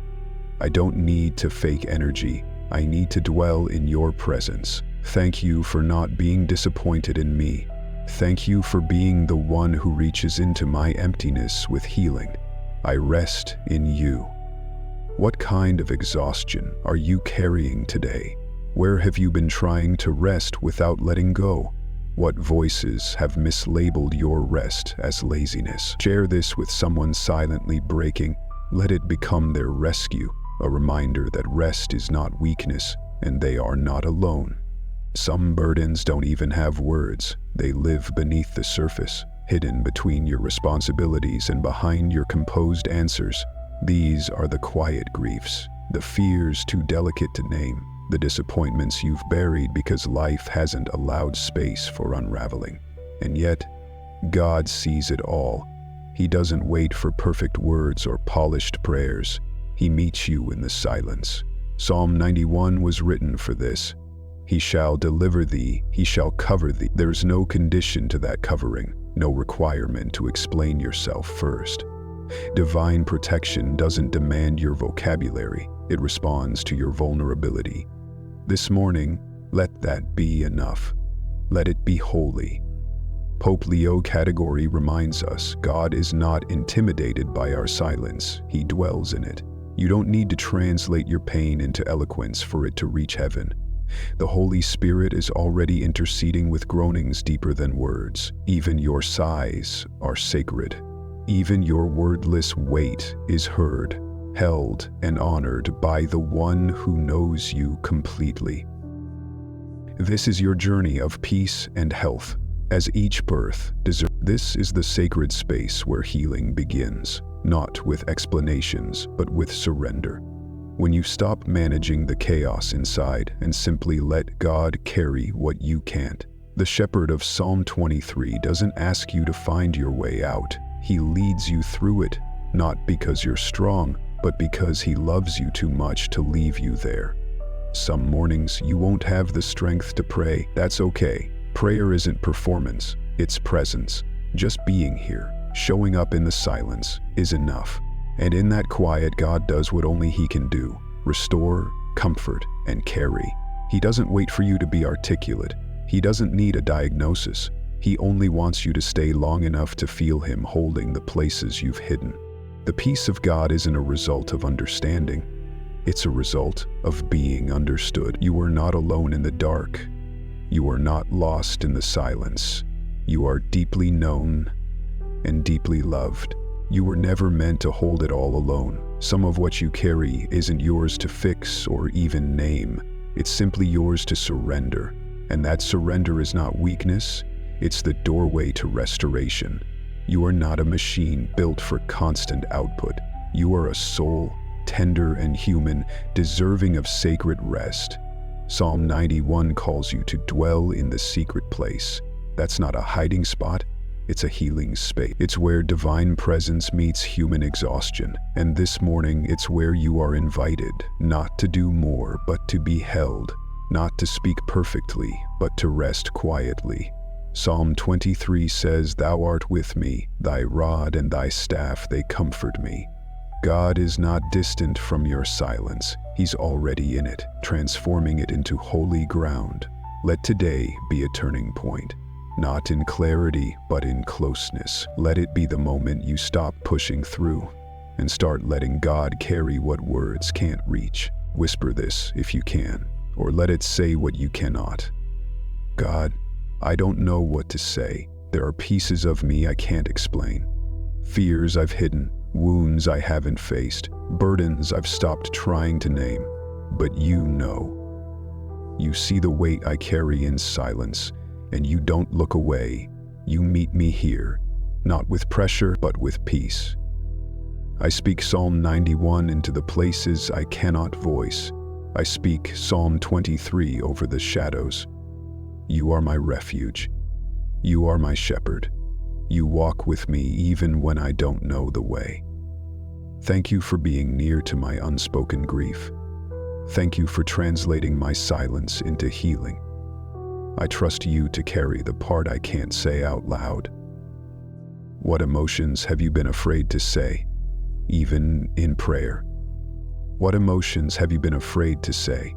I don't need to fake energy. I need to dwell in your presence. Thank you for not being disappointed in me. Thank you for being the one who reaches into my emptiness with healing. I rest in you. What kind of exhaustion are you carrying today? Where have you been trying to rest without letting go? What voices have mislabeled your rest as laziness? Share this with someone silently breaking. Let it become their rescue, a reminder that rest is not weakness and they are not alone. Some burdens don't even have words. They live beneath the surface, hidden between your responsibilities and behind your composed answers. These are the quiet griefs, the fears too delicate to name, the disappointments you've buried because life hasn't allowed space for unraveling. And yet, God sees it all. He doesn't wait for perfect words or polished prayers. He meets you in the silence. Psalm 91 was written for this. He shall deliver thee, he shall cover thee. There's no condition to that covering, no requirement to explain yourself first. Divine protection doesn't demand your vocabulary, it responds to your vulnerability. This morning, let that be enough. Let it be holy. Pope Leo Category reminds us, God is not intimidated by our silence, he dwells in it. You don't need to translate your pain into eloquence for it to reach heaven. The Holy Spirit is already interceding with groanings deeper than words. Even your sighs are sacred. Even your wordless weight is heard, held, and honored by the one who knows you completely. This is your journey of peace and health, as each birth deserves. This is the sacred space where healing begins, not with explanations, but with surrender. When you stop managing the chaos inside and simply let God carry what you can't. The shepherd of Psalm 23 doesn't ask you to find your way out. He leads you through it, not because you're strong, but because he loves you too much to leave you there. Some mornings you won't have the strength to pray. That's okay. Prayer isn't performance, it's presence. Just being here, showing up in the silence, is enough. And in that quiet, God does what only he can do: restore, comfort, and carry. He doesn't wait for you to be articulate. He doesn't need a diagnosis. He only wants you to stay long enough to feel him holding the places you've hidden. The peace of God isn't a result of understanding. It's a result of being understood. You are not alone in the dark. You are not lost in the silence. You are deeply known and deeply loved. You were never meant to hold it all alone. Some of what you carry isn't yours to fix or even name. It's simply yours to surrender. And that surrender is not weakness, it's the doorway to restoration. You are not a machine built for constant output. You are a soul, tender and human, deserving of sacred rest. Psalm 91 calls you to dwell in the secret place. That's not a hiding spot, it's a healing space. It's where divine presence meets human exhaustion. And this morning, it's where you are invited, not to do more, but to be held. Not to speak perfectly, but to rest quietly. Psalm 23 says, "Thou art with me, thy rod and thy staff, they comfort me." God is not distant from your silence. He's already in it, transforming it into holy ground. Let today be a turning point. Not in clarity, but in closeness. Let it be the moment you stop pushing through and start letting God carry what words can't reach. Whisper this if you can, or let it say what you cannot. God, I don't know what to say. There are pieces of me I can't explain. Fears I've hidden, wounds I haven't faced, burdens I've stopped trying to name. But you know. You see the weight I carry in silence, and you don't look away. You meet me here, not with pressure, but with peace. I speak Psalm 91 into the places I cannot voice. I speak Psalm 23 over the shadows. You are my refuge. You are my shepherd. You walk with me even when I don't know the way. Thank you for being near to my unspoken grief. Thank you for translating my silence into healing. I trust you to carry the part I can't say out loud. What emotions have you been afraid to say, even in prayer? What emotions have you been afraid to say,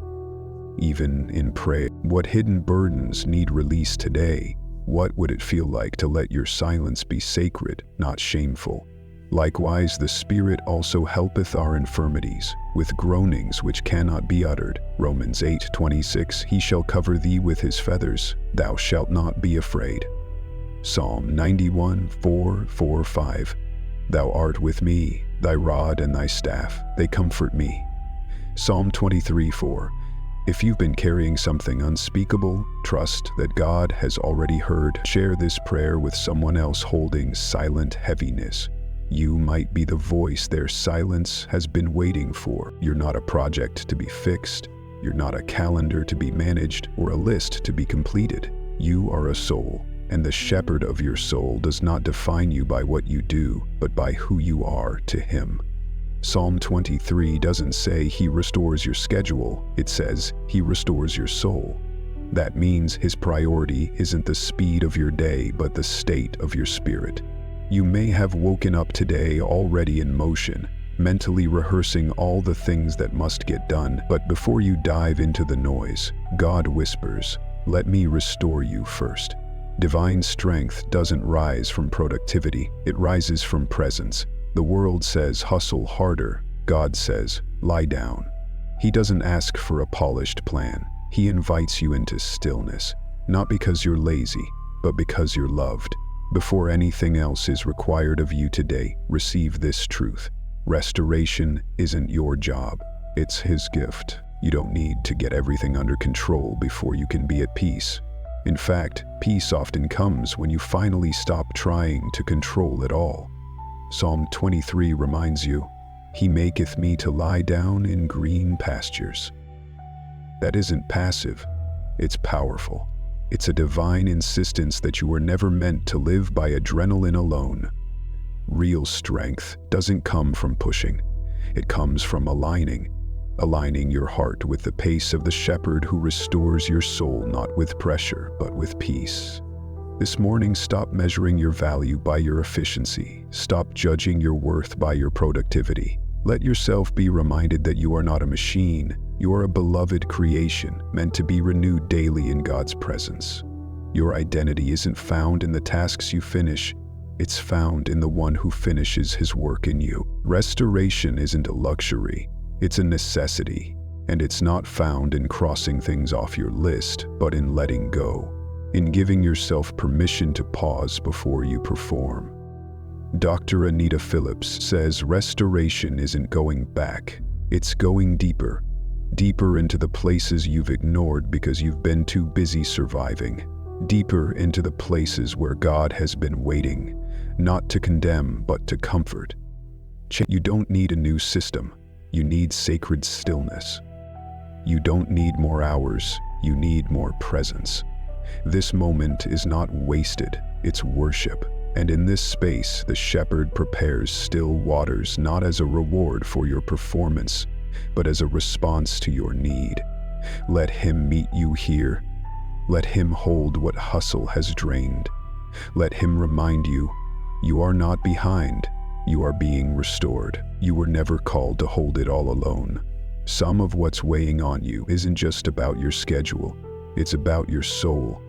even in prayer? What hidden burdens need release today? What would it feel like to let your silence be sacred, not shameful? Likewise, the Spirit also helpeth our infirmities, with groanings which cannot be uttered. Romans 8:26, He shall cover thee with His feathers, thou shalt not be afraid. Psalm 91, 4, 4, 5, Thou art with me, thy rod and thy staff, they comfort me. Psalm 23, 4, If you've been carrying something unspeakable, trust that God has already heard. Share this prayer with someone else holding silent heaviness. You might be the voice their silence has been waiting for. You're not a project to be fixed. You're not a calendar to be managed or a list to be completed. You are a soul, and the shepherd of your soul does not define you by what you do, but by who you are to Him. Psalm 23 doesn't say He restores your schedule. It says He restores your soul. That means His priority isn't the speed of your day, but the state of your spirit. You may have woken up today already in motion, mentally rehearsing all the things that must get done, but before you dive into the noise, God whispers, "Let me restore you first." Divine strength doesn't rise from productivity, it rises from presence. The world says hustle harder, God says lie down. He doesn't ask for a polished plan, He invites you into stillness, not because you're lazy, but because you're loved. Before anything else is required of you today, receive this truth. Restoration isn't your job, it's His gift. You don't need to get everything under control before you can be at peace. In fact, peace often comes when you finally stop trying to control it all. Psalm 23 reminds you, He maketh me to lie down in green pastures. That isn't passive, it's powerful. It's a divine insistence that you were never meant to live by adrenaline alone. Real strength doesn't come from pushing. It comes from aligning your heart with the pace of the shepherd who restores your soul not with pressure, but with peace. This morning, stop measuring your value by your efficiency. Stop judging your worth by your productivity. Let yourself be reminded that you are not a machine. You are a beloved creation, meant to be renewed daily in God's presence. Your identity isn't found in the tasks you finish, it's found in the one who finishes His work in you. Restoration isn't a luxury, it's a necessity, And it's not found in crossing things off your list, but in letting go, in giving yourself permission to pause before you perform. Dr. Anita Phillips says restoration isn't going back, it's going deeper. Deeper into the places you've ignored because you've been too busy surviving. Deeper into the places where God has been waiting, not to condemn, but to comfort. You don't need a new system. You need sacred stillness. You don't need more hours. You need more presence. This moment is not wasted. It's worship. And in this space, the shepherd prepares still waters not as a reward for your performance, but as a response to your need. Let him meet you here. Let him hold what hustle has drained. Let him remind you, you are not behind. You are being restored. You were never called to hold it all alone. Some of what's weighing on you isn't just about your schedule. It's about your soul.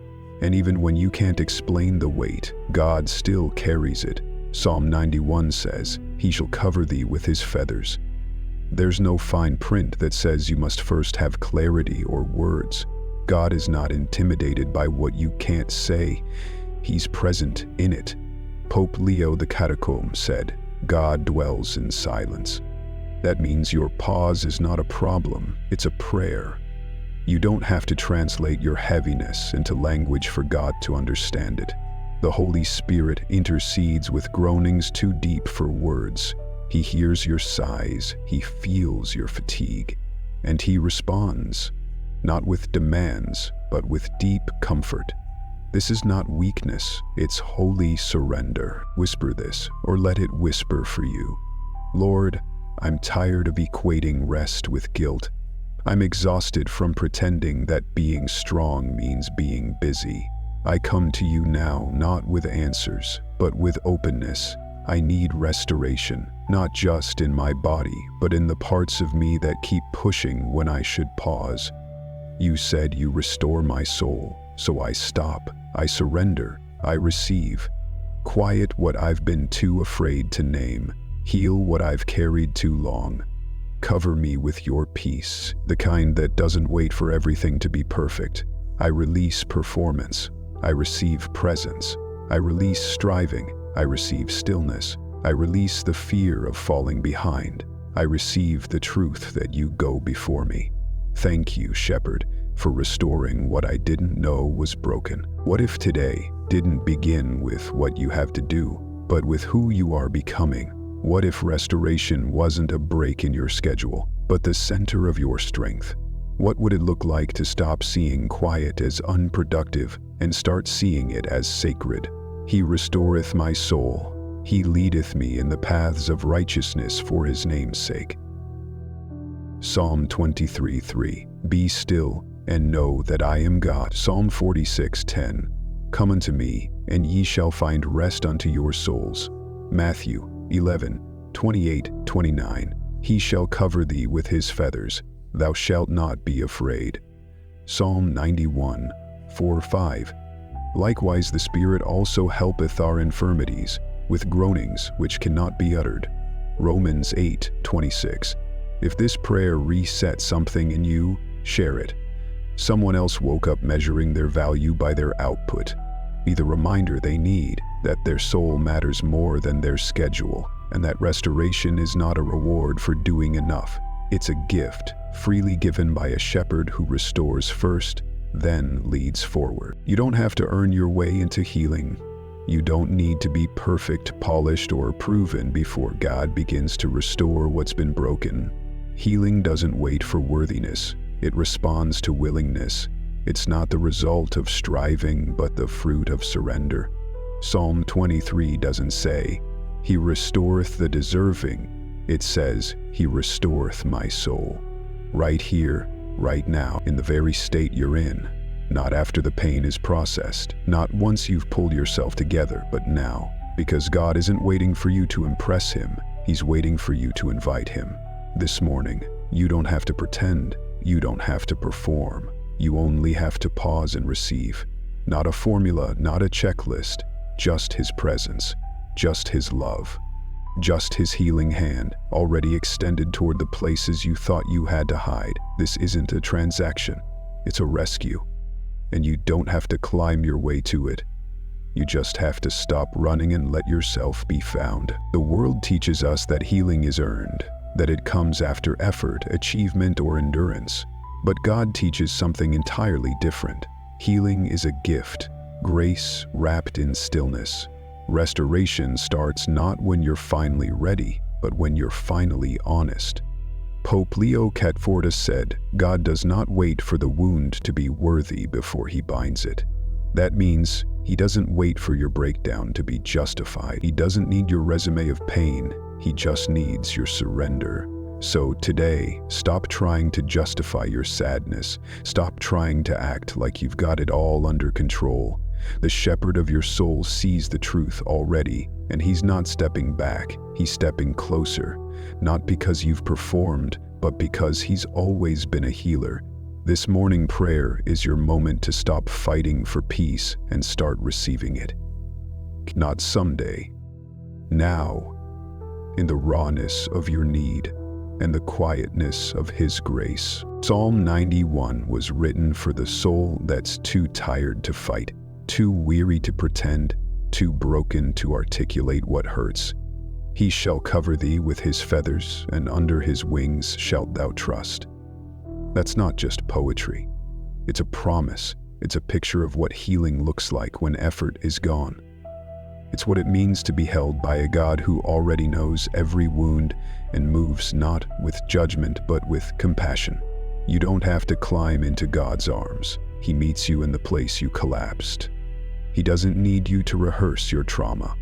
And even when you can't explain the weight, God still carries it. Psalm 91 says, "He shall cover thee with his feathers." There's no fine print that says you must first have clarity or words. God is not intimidated by what you can't say. He's present in it. Pope Leo the Catacomb said, "God dwells in silence." That means your pause is not a problem, it's a prayer. You don't have to translate your heaviness into language for God to understand it. The Holy Spirit intercedes with groanings too deep for words. He hears your sighs, he feels your fatigue, and he responds, not with demands, but with deep comfort. This is not weakness, it's holy surrender. Whisper this, or let it whisper for you. Lord, I'm tired of equating rest with guilt. I'm exhausted from pretending that being strong means being busy. I come to you now not with answers, but with openness. I need restoration, not just in my body, but in the parts of me that keep pushing when I should pause. You said you restore my soul, so I stop, I surrender, I receive. Quiet what I've been too afraid to name. Heal what I've carried too long. Cover me with your peace, the kind that doesn't wait for everything to be perfect. I release performance. I receive presence. I release striving. I receive stillness. I release the fear of falling behind. I receive the truth that you go before me. Thank you, Shepherd, for restoring what I didn't know was broken. What if today didn't begin with what you have to do, but with who you are becoming? What if restoration wasn't a break in your schedule, but the center of your strength? What would it look like to stop seeing quiet as unproductive and start seeing it as sacred? He restoreth my soul. He leadeth me in the paths of righteousness for his name's sake. Psalm 23:3. Be still and know that I am God. Psalm 46:10. Come unto me, and ye shall find rest unto your souls. Matthew 11:28-29. He shall cover thee with his feathers. Thou shalt not be afraid. Psalm 91:4-5. Likewise the Spirit also helpeth our infirmities, with groanings which cannot be uttered. Romans 8:26. If this prayer resets something in you, share it. Someone else woke up measuring their value by their output. Be the reminder they need that their soul matters more than their schedule, and that restoration is not a reward for doing enough. It's a gift, freely given by a shepherd who restores first, then leads forward. You don't have to earn your way into healing. You don't need to be perfect, polished, or proven before God begins to restore what's been broken. Healing doesn't wait for worthiness. It responds to willingness. It's not the result of striving, but the fruit of surrender. Psalm 23 doesn't say, He restoreth the deserving. It says, He restoreth my soul. Right here, right now, in the very state you're in. Not after the pain is processed, not once you've pulled yourself together, but now. Because God isn't waiting for you to impress Him, He's waiting for you to invite Him. This morning, you don't have to pretend, you don't have to perform. You only have to pause and receive. Not a formula, not a checklist, just His presence, just His love. just his healing hand, already extended toward the places you thought you had to hide. This isn't a transaction, it's a rescue. And you don't have to climb your way to it. You just have to stop running and let yourself be found. The world teaches us that healing is earned, that it comes after effort, achievement, or endurance. But God teaches something entirely different. Healing is a gift, grace wrapped in stillness. Restoration starts not when you're finally ready, but when you're finally honest. Pope Leo XIV said, "God does not wait for the wound to be worthy before he binds it." That means he doesn't wait for your breakdown to be justified. He doesn't need your resume of pain. He just needs your surrender. So today, stop trying to justify your sadness. Stop trying to act like you've got it all under control. The shepherd of your soul sees the truth already, and he's not stepping back. He's stepping closer. Not because you've performed, but because he's always been a healer. This morning prayer is your moment to stop fighting for peace and start receiving it. Not someday. Now, in the rawness of your need and the quietness of his grace. Psalm 91 was written for the soul that's too tired to fight, too weary to pretend, too broken to articulate what hurts. He shall cover thee with his feathers, and under his wings shalt thou trust. That's not just poetry. It's a promise. It's a picture of what healing looks like when effort is gone. It's what it means to be held by a God who already knows every wound and moves not with judgment but with compassion. You don't have to climb into God's arms. He meets you in the place you collapsed. He doesn't need you to rehearse your trauma.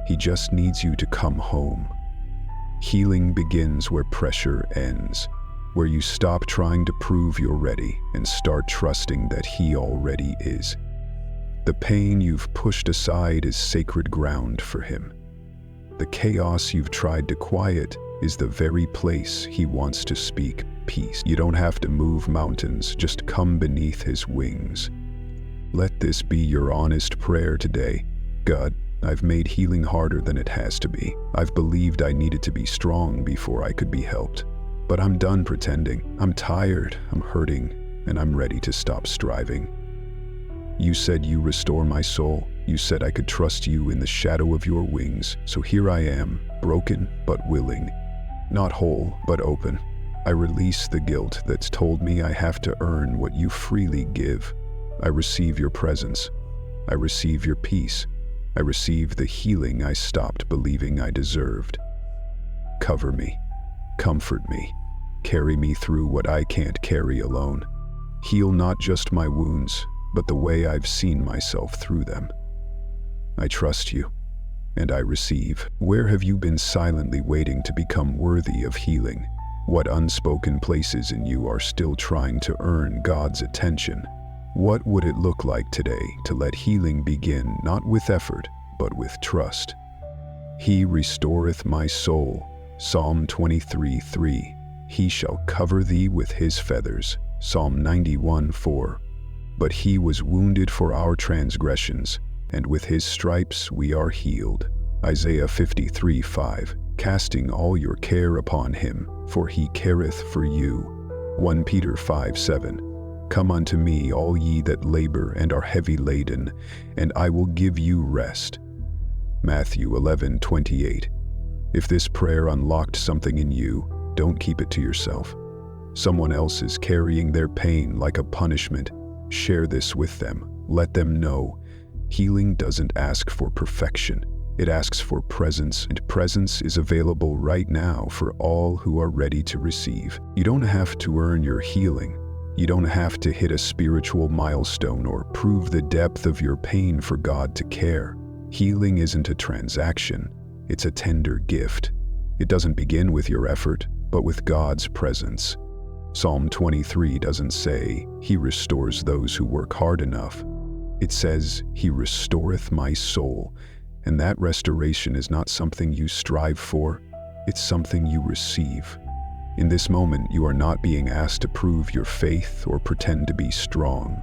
He just needs you to come home. Healing begins where pressure ends, where you stop trying to prove you're ready and start trusting that he already is. The pain you've pushed aside is sacred ground for him. The chaos you've tried to quiet is the very place he wants to speak peace. You don't have to move mountains, just come beneath his wings. Let this be your honest prayer today. God, I've made healing harder than it has to be. I've believed I needed to be strong before I could be helped. But I'm done pretending. I'm tired, I'm hurting, and I'm ready to stop striving. You said you restore my soul. You said I could trust you in the shadow of your wings. So here I am, broken but willing. Not whole, but open. I release the guilt that's told me I have to earn what you freely give. I receive your presence. I receive your peace. I receive the healing I stopped believing I deserved. Cover me. Comfort me. Carry me through what I can't carry alone. Heal not just my wounds, but the way I've seen myself through them. I trust you, and I receive. Where have you been silently waiting to become worthy of healing? What unspoken places in you are still trying to earn God's attention? What would it look like today to let healing begin not with effort, but with trust? He restoreth my soul. Psalm 23:3. He shall cover thee with his feathers. Psalm 91:4. But he was wounded for our transgressions, and with his stripes we are healed. Isaiah 53:5. Casting all your care upon him, for he careth for you. 1 Peter 5:7. Come unto me, all ye that labor and are heavy laden, and I will give you rest. Matthew 11:28. If this prayer unlocked something in you, don't keep it to yourself. Someone else is carrying their pain like a punishment. Share this with them. Let them know. Healing doesn't ask for perfection. It asks for presence, and presence is available right now for all who are ready to receive. You don't have to earn your healing. You don't have to hit a spiritual milestone or prove the depth of your pain for God to care. Healing isn't a transaction. It's a tender gift. It doesn't begin with your effort, but with God's presence. Psalm 23 doesn't say, He restores those who work hard enough. It says, He restoreth my soul. And that restoration is not something you strive for, it's something you receive. In this moment, you are not being asked to prove your faith or pretend to be strong.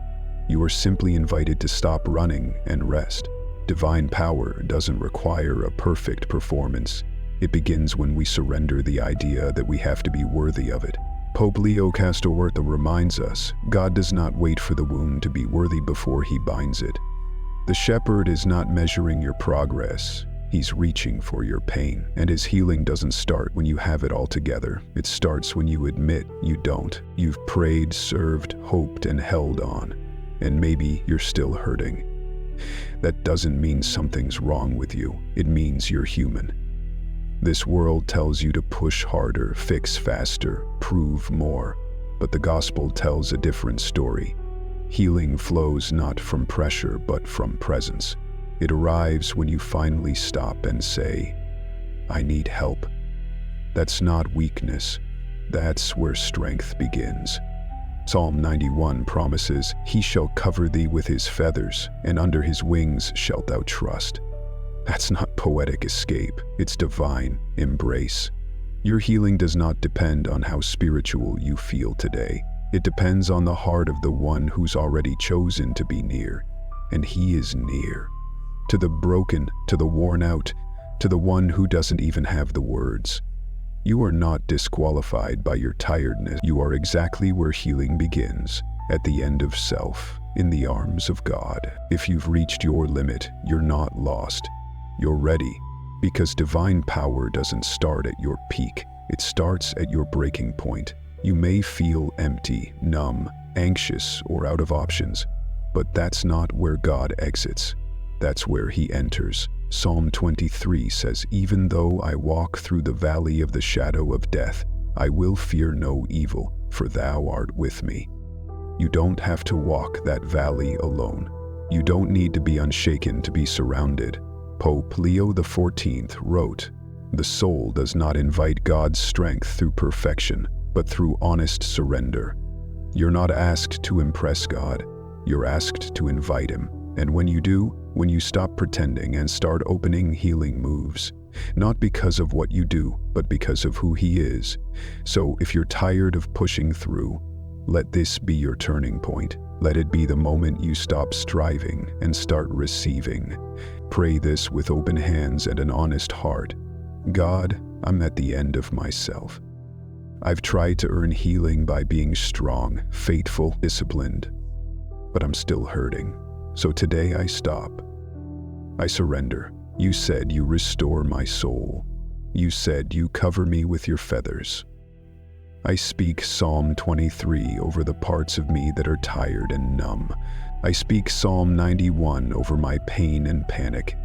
You are simply invited to stop running and rest. Divine power doesn't require a perfect performance. It begins when we surrender the idea that we have to be worthy of it. Pope Leo Castorta reminds us, God does not wait for the wound to be worthy before he binds it. The shepherd is not measuring your progress. He's reaching for your pain. And his healing doesn't start when you have it all together. It starts when you admit you don't. You've prayed, served, hoped, and held on. And maybe you're still hurting. That doesn't mean something's wrong with you. It means you're human. This world tells you to push harder, fix faster, prove more. But the gospel tells a different story. Healing flows not from pressure, but from presence. It arrives when you finally stop and say, I need help. That's not weakness. That's where strength begins. Psalm 91 promises, He shall cover thee with His feathers, and under His wings shalt thou trust. That's not poetic escape, it's divine embrace. Your healing does not depend on how spiritual you feel today. It depends on the heart of the one who's already chosen to be near. And He is near. To the broken, to the worn out, to the one who doesn't even have the words. You are not disqualified by your tiredness. You are exactly where healing begins, at the end of self, in the arms of God. If you've reached your limit, you're not lost. You're ready, because divine power doesn't start at your peak. It starts at your breaking point. You may feel empty, numb, anxious, or out of options, but that's not where God exits. That's where He enters. Psalm 23 says, Even though I walk through the valley of the shadow of death, I will fear no evil, for thou art with me. You don't have to walk that valley alone. You don't need to be unshaken to be surrounded. Pope Leo XIV wrote, The soul does not invite God's strength through perfection, but through honest surrender. You're not asked to impress God. You're asked to invite Him. And when you do, when you stop pretending and start opening, healing moves. Not because of what you do, but because of who He is. So if you're tired of pushing through, let this be your turning point. Let it be the moment you stop striving and start receiving. Pray this with open hands and an honest heart. God, I'm at the end of myself. I've tried to earn healing by being strong, faithful, disciplined, but I'm still hurting. So today I stop. I surrender. You said you restore my soul. You said you cover me with your feathers. I speak Psalm 23 over the parts of me that are tired and numb. I speak Psalm 91 over my pain and panic.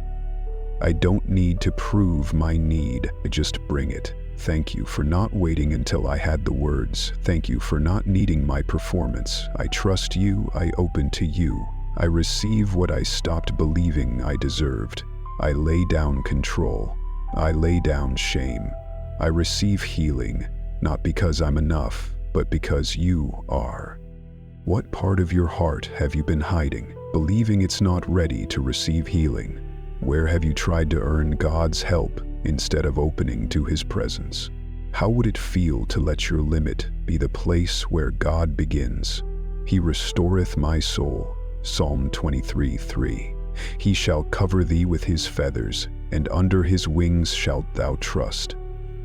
I don't need to prove my need, I just bring it. Thank you for not waiting until I had the words. Thank you for not needing my performance. I trust you, I open to you. I receive what I stopped believing I deserved. I lay down control. I lay down shame. I receive healing, not because I'm enough, but because you are. What part of your heart have you been hiding, believing it's not ready to receive healing? Where have you tried to earn God's help instead of opening to His presence? How would it feel to let your limit be the place where God begins? He restoreth my soul. Psalm 23:3. He shall cover thee with His feathers, and under His wings shalt thou trust.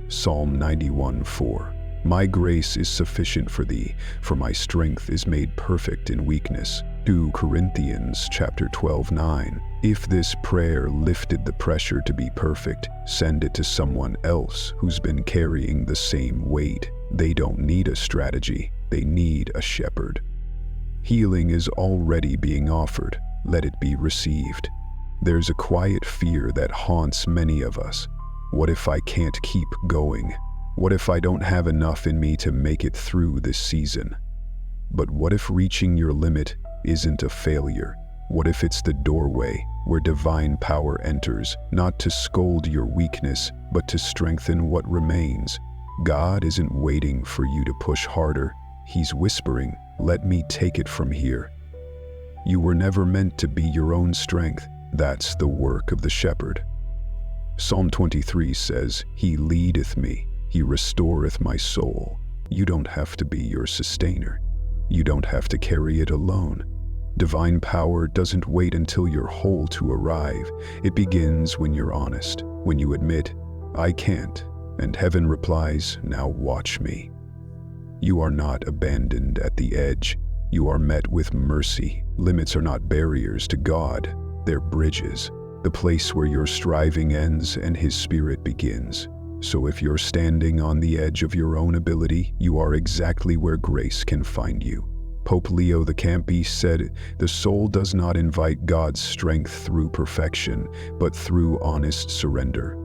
Psalm 91:4. My grace is sufficient for thee, for my strength is made perfect in weakness. 2 Corinthians chapter 12:9. If this prayer lifted the pressure to be perfect, send it to someone else who's been carrying the same weight. They don't need a strategy, they need a shepherd. Healing is already being offered. Let it be received. There's a quiet fear that haunts many of us. What if I can't keep going? What if I don't have enough in me to make it through this season? But what if reaching your limit isn't a failure? What if it's the doorway where divine power enters, not to scold your weakness, but to strengthen what remains? God isn't waiting for you to push harder. He's whispering, let me take it from here. You were never meant to be your own strength. That's the work of the shepherd. Psalm 23 says, He leadeth me, He restoreth my soul. You don't have to be your sustainer. You don't have to carry it alone. Divine power doesn't wait until you're whole to arrive. It begins when you're honest, when you admit, I can't. And heaven replies, now watch me. You are not abandoned at the edge. You are met with mercy. Limits are not barriers to God. They're bridges. The place where your striving ends and His Spirit begins. So if you're standing on the edge of your own ability, you are exactly where grace can find you. Pope Leo the Campy said, the soul does not invite God's strength through perfection, but through honest surrender.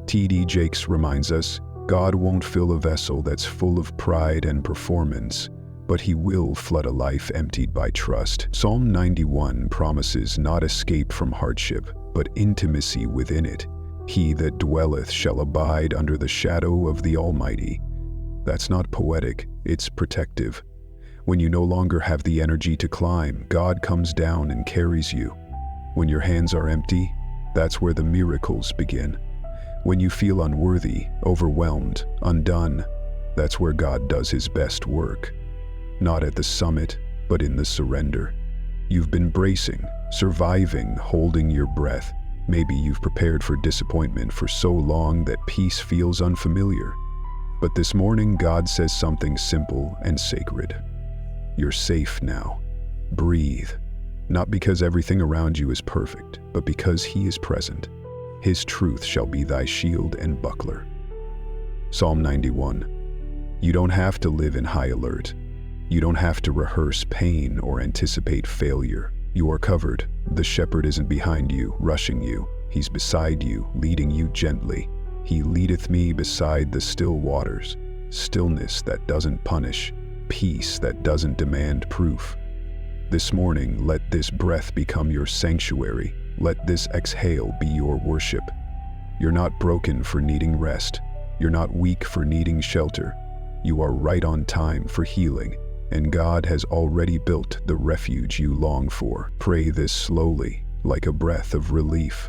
T.D. Jakes reminds us, God won't fill a vessel that's full of pride and performance, but He will flood a life emptied by trust. Psalm 91 promises not escape from hardship, but intimacy within it. He that dwelleth shall abide under the shadow of the Almighty. That's not poetic, it's protective. When you no longer have the energy to climb, God comes down and carries you. When your hands are empty, that's where the miracles begin. When you feel unworthy, overwhelmed, undone, that's where God does His best work. Not at the summit, but in the surrender. You've been bracing, surviving, holding your breath. Maybe you've prepared for disappointment for so long that peace feels unfamiliar. But this morning, God says something simple and sacred. You're safe now. Breathe. Not because everything around you is perfect, but because He is present. His truth shall be thy shield and buckler. Psalm 91. You don't have to live in high alert. You don't have to rehearse pain or anticipate failure. You are covered. The shepherd isn't behind you, rushing you. He's beside you, leading you gently. He leadeth me beside the still waters. Stillness that doesn't punish. Peace that doesn't demand proof. This morning, let this breath become your sanctuary. Let this exhale be your worship. You're not broken for needing rest. You're not weak for needing shelter. You are right on time for healing, and God has already built the refuge you long for. Pray this slowly, like a breath of relief.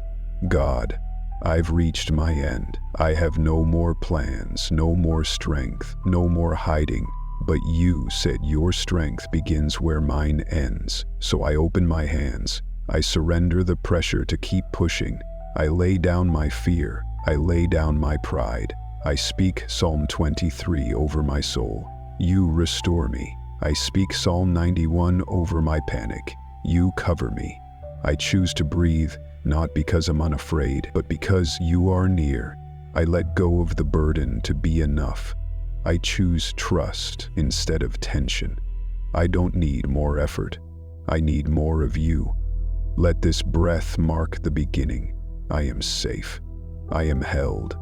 God, I've reached my end. I have no more plans, no more strength, no more hiding. But you said your strength begins where mine ends. So I open my hands. I surrender the pressure to keep pushing. I lay down my fear. I lay down my pride. I speak Psalm 23 over my soul. You restore me. I speak Psalm 91 over my panic. You cover me. I choose to breathe, not because I'm unafraid, but because you are near. I let go of the burden to be enough. I choose trust instead of tension. I don't need more effort. I need more of you. Let this breath mark the beginning. I am safe. I am held.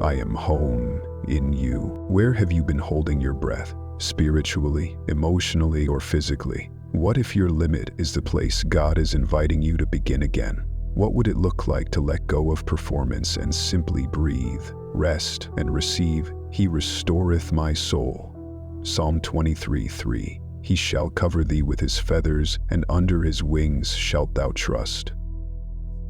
I am home in you. Where have you been holding your breath? Spiritually, emotionally, or physically? What if your limit is the place God is inviting you to begin again? What would it look like to let go of performance and simply breathe, rest, and receive? He restoreth my soul. Psalm 23:3. He shall cover thee with his feathers, and under his wings shalt thou trust.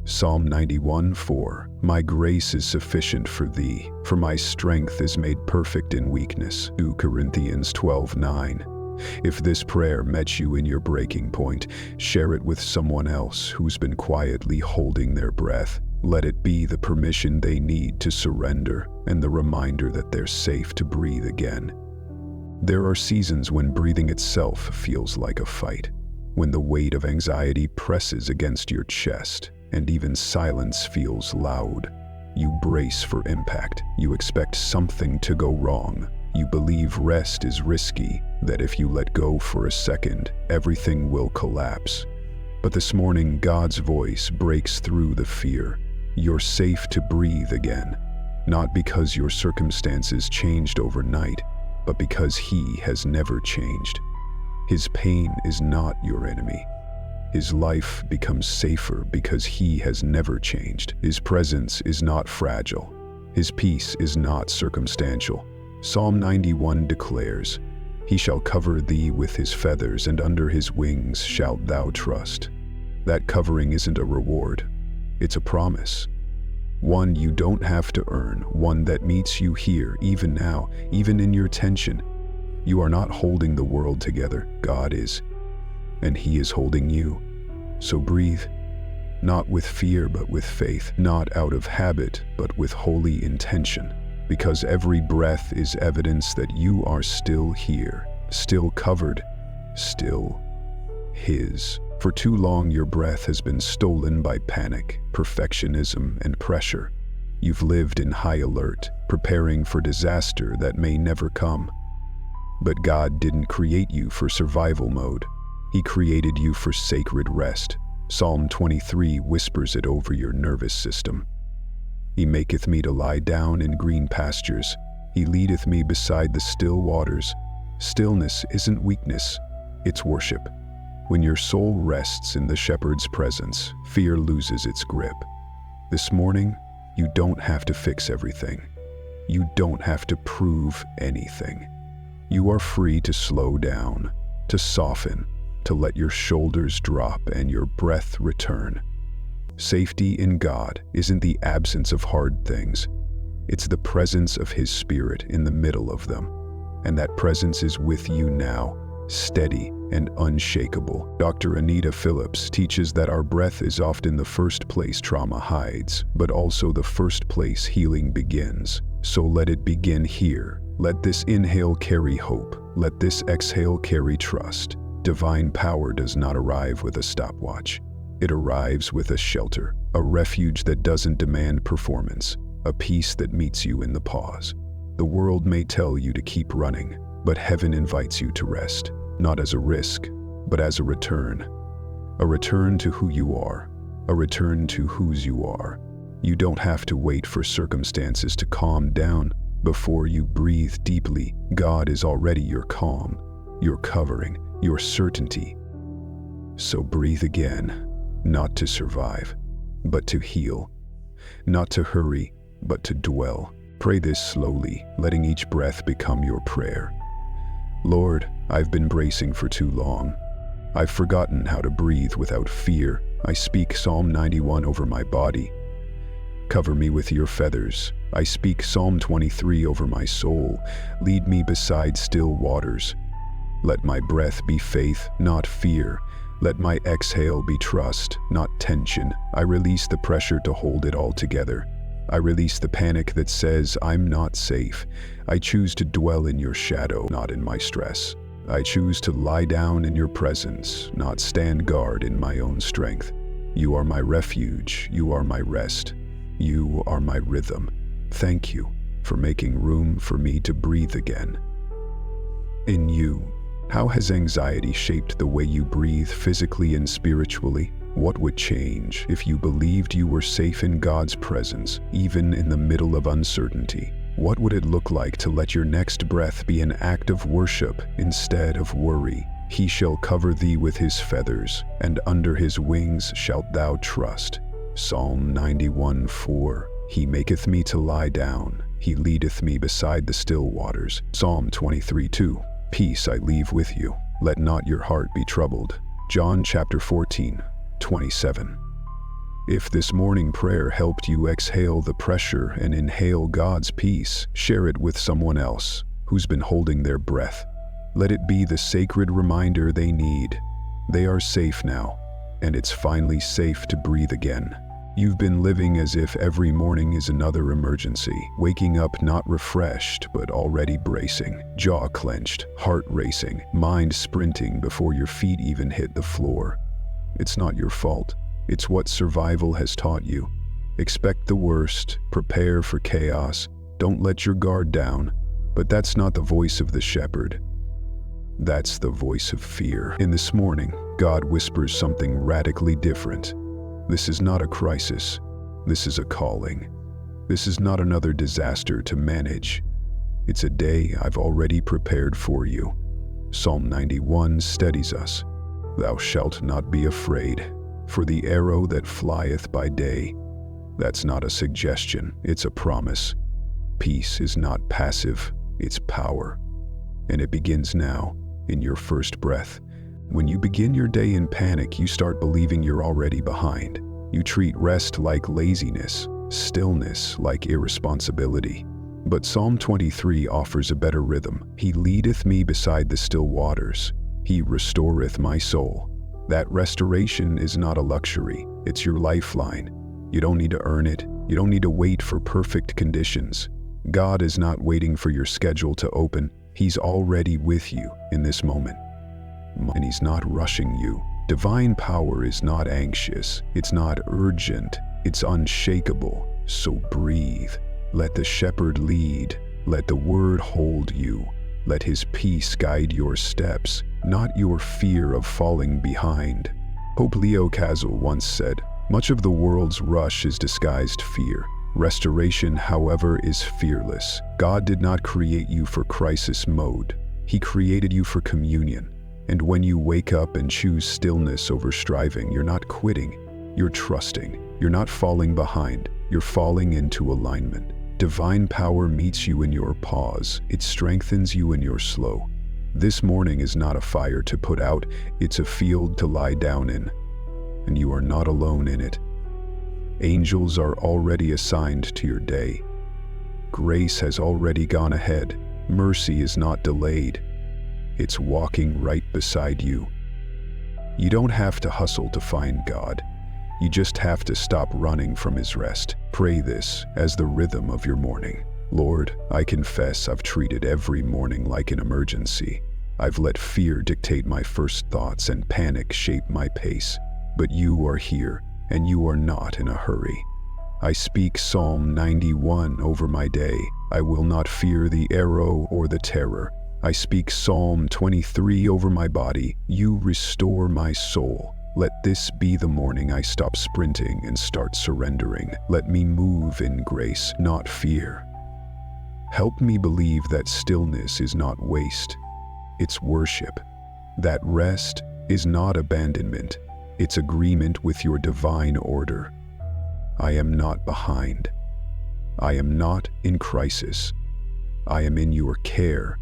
Psalm 91:4. My grace is sufficient for thee, for my strength is made perfect in weakness. 2 Corinthians 12:9. If this prayer met you in your breaking point, share it with someone else who's been quietly holding their breath. Let it be the permission they need to surrender and the reminder that they're safe to breathe again. There are seasons when breathing itself feels like a fight, when the weight of anxiety presses against your chest and even silence feels loud. You brace for impact. You expect something to go wrong. You believe rest is risky, that if you let go for a second, everything will collapse. But this morning, God's voice breaks through the fear. You're safe to breathe again, not because your circumstances changed overnight, but because He has never changed. His pain is not your enemy. His life becomes safer because He has never changed. His presence is not fragile. His peace is not circumstantial. Psalm 91 declares, He shall cover thee with His feathers, and under His wings shalt thou trust. That covering isn't a reward. It's a promise. One you don't have to earn, one that meets you here, even now, even in your tension. You are not holding the world together. God is. And He is holding you. So breathe. not with fear but with faith, not out of habit but with holy intention. Because every breath is evidence that you are still here, still covered, still His. For too long your breath has been stolen by panic, perfectionism, and pressure. You've lived in high alert, preparing for disaster that may never come. But God didn't create you for survival mode. He created you for sacred rest. Psalm 23 whispers it over your nervous system. He maketh me to lie down in green pastures. He leadeth me beside the still waters. Stillness isn't weakness, it's worship. When your soul rests in the shepherd's presence, fear loses its grip. This morning, you don't have to fix everything. You don't have to prove anything. You are free to slow down, to soften, to let your shoulders drop and your breath return. Safety in God isn't the absence of hard things. It's the presence of His Spirit in the middle of them. And that presence is with you now, steady and unshakable. Dr. Anita Phillips teaches that our breath is often the first place trauma hides, but also the first place healing begins. So let it begin here. Let this inhale carry hope. Let this exhale carry trust. Divine power does not arrive with a stopwatch. It arrives with a shelter, a refuge that doesn't demand performance, a peace that meets you in the pause. The world may tell you to keep running, but heaven invites you to rest, not as a risk, but as a return to who you are, a return to whose you are. You don't have to wait for circumstances to calm down before you breathe deeply. God is already your calm, your covering, your certainty. So breathe again, not to survive, but to heal, not to hurry, but to dwell. Pray this slowly, letting each breath become your prayer. Lord, I've been bracing for too long. I've forgotten how to breathe without fear. I speak Psalm 91 over my body. Cover me with your feathers. I speak Psalm 23 over my soul. Lead me beside still waters. Let my breath be faith, not fear. Let my exhale be trust, not tension. I release the pressure to hold it all together. I release the panic that says I'm not safe. I choose to dwell in your shadow, not in my stress. I choose to lie down in your presence, not stand guard in my own strength. You are my refuge. You are my rest. You are my rhythm. Thank you for making room for me to breathe again. In you, how has anxiety shaped the way you breathe physically and spiritually? What would change if you believed you were safe in God's presence, even in the middle of uncertainty? What would it look like to let your next breath be an act of worship instead of worry? He shall cover thee with his feathers, and under his wings shalt thou trust. Psalm 91:4. He maketh me to lie down. He leadeth me beside the still waters. Psalm 23:2. Peace I leave with you. Let not your heart be troubled. John chapter 14:27. If this morning prayer helped you exhale the pressure and inhale God's peace, share it with someone else who's been holding their breath. Let it be the sacred reminder they need. They are safe now, and it's finally safe to breathe again. You've been living as if every morning is another emergency, waking up not refreshed but already bracing, jaw clenched, heart racing, mind sprinting before your feet even hit the floor. It's not your fault. It's what survival has taught you. Expect the worst, prepare for chaos, don't let your guard down. But that's not the voice of the shepherd. That's the voice of fear. And this morning, God whispers something radically different. This is not a crisis. This is a calling. This is not another disaster to manage. It's a day I've already prepared for you. Psalm 91 steadies us. Thou shalt not be afraid, for the arrow that flieth by day. That's not a suggestion, it's a promise. Peace is not passive, it's power. And it begins now, in your first breath. When you begin your day in panic, you start believing you're already behind. You treat rest like laziness, stillness like irresponsibility. But Psalm 23 offers a better rhythm. He leadeth me beside the still waters. He restoreth my soul. That restoration is not a luxury, it's your lifeline. You don't need to earn it. You don't need to wait for perfect conditions. God is not waiting for your schedule to open. He's already with you in this moment. And He's not rushing you. Divine power is not anxious. It's not urgent. It's unshakable. So breathe. Let the shepherd lead. Let the word hold you. Let His peace guide your steps, not your fear of falling behind. Pope Leo Kazel once said, "Much of the world's rush is disguised fear. Restoration, however, is fearless. God did not create you for crisis mode. He created you for communion. And when you wake up and choose stillness over striving, you're not quitting. You're trusting. You're not falling behind. You're falling into alignment. Divine power meets you in your pause. It strengthens you in your slow. This morning is not a fire to put out. It's a field to lie down in. And you are not alone in it. Angels are already assigned to your day. Grace has already gone ahead. Mercy is not delayed. It's walking right beside you. You don't have to hustle to find God. You just have to stop running from His rest. Pray this as the rhythm of your morning. Lord, I confess I've treated every morning like an emergency. I've let fear dictate my first thoughts and panic shape my pace. But You are here, and You are not in a hurry. I speak Psalm 91 over my day. I will not fear the arrow or the terror. I speak Psalm 23 over my body. You restore my soul. Let this be the morning I stop sprinting and start surrendering. Let me move in grace, not fear. Help me believe that stillness is not waste. It's worship. That rest is not abandonment. It's agreement with Your divine order. I am not behind. I am not in crisis. I am in Your care,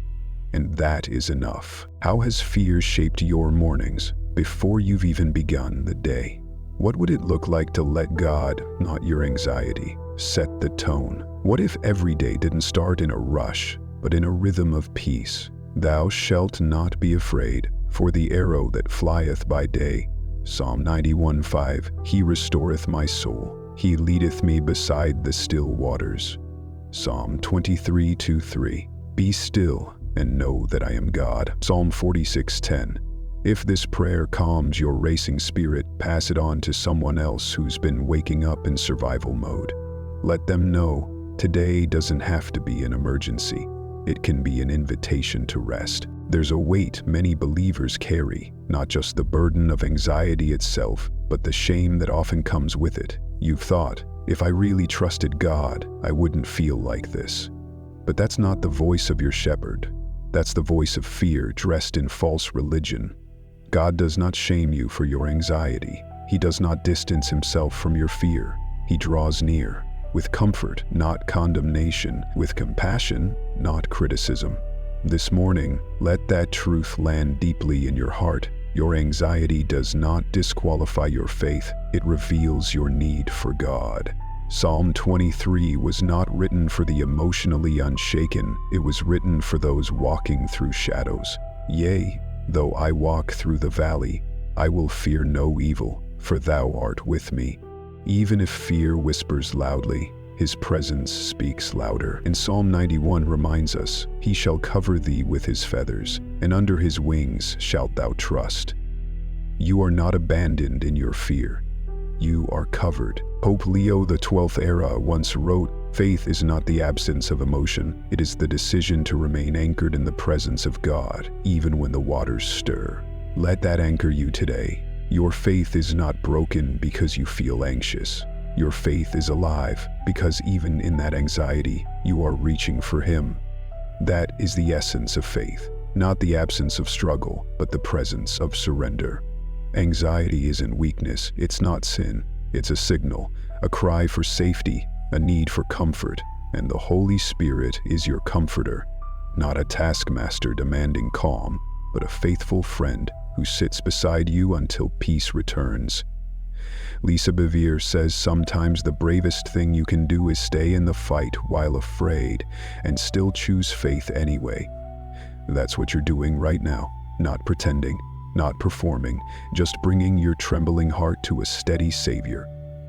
and that is enough. How has fear shaped your mornings before you've even begun the day? What would it look like to let God, not your anxiety, set the tone? What if every day didn't start in a rush, but in a rhythm of peace? Thou shalt not be afraid, for the arrow that flieth by day. Psalm 91:5, He restoreth my soul. He leadeth me beside the still waters. Psalm 23:2-3, Be still and know that I am God. Psalm 46:10, If this prayer calms your racing spirit, pass it on to someone else who's been waking up in survival mode. Let them know today doesn't have to be an emergency. It can be an invitation to rest. There's a weight many believers carry, not just the burden of anxiety itself, but the shame that often comes with it. You've thought, if I really trusted God, I wouldn't feel like this. But that's not the voice of your shepherd. That's the voice of fear dressed in false religion. God does not shame you for your anxiety. He does not distance Himself from your fear. He draws near, with comfort, not condemnation, with compassion, not criticism. This morning, let that truth land deeply in your heart. Your anxiety does not disqualify your faith. It reveals your need for God. Psalm 23 was not written for the emotionally unshaken. It was written for those walking through shadows. Yea, though I walk through the valley, I will fear no evil, for Thou art with me. Even if fear whispers loudly, His presence speaks louder. And Psalm 91 reminds us, He shall cover thee with His feathers, and under His wings shalt thou trust. You are not abandoned in your fear. You are covered. Pope Leo XII era once wrote, Faith is not the absence of emotion. It is the decision to remain anchored in the presence of God, even when the waters stir. Let that anchor you today. Your faith is not broken because you feel anxious. Your faith is alive because even in that anxiety, you are reaching for Him. That is the essence of faith, not the absence of struggle, but the presence of surrender. Anxiety isn't weakness, it's not sin. It's a signal, a cry for safety, a need for comfort, and the Holy Spirit is your comforter, not a taskmaster demanding calm, but a faithful friend who sits beside you until peace returns. Lisa Bevere says sometimes the bravest thing you can do is stay in the fight while afraid and still choose faith anyway. That's what you're doing right now, not pretending, not performing, just bringing your trembling heart to a steady Savior.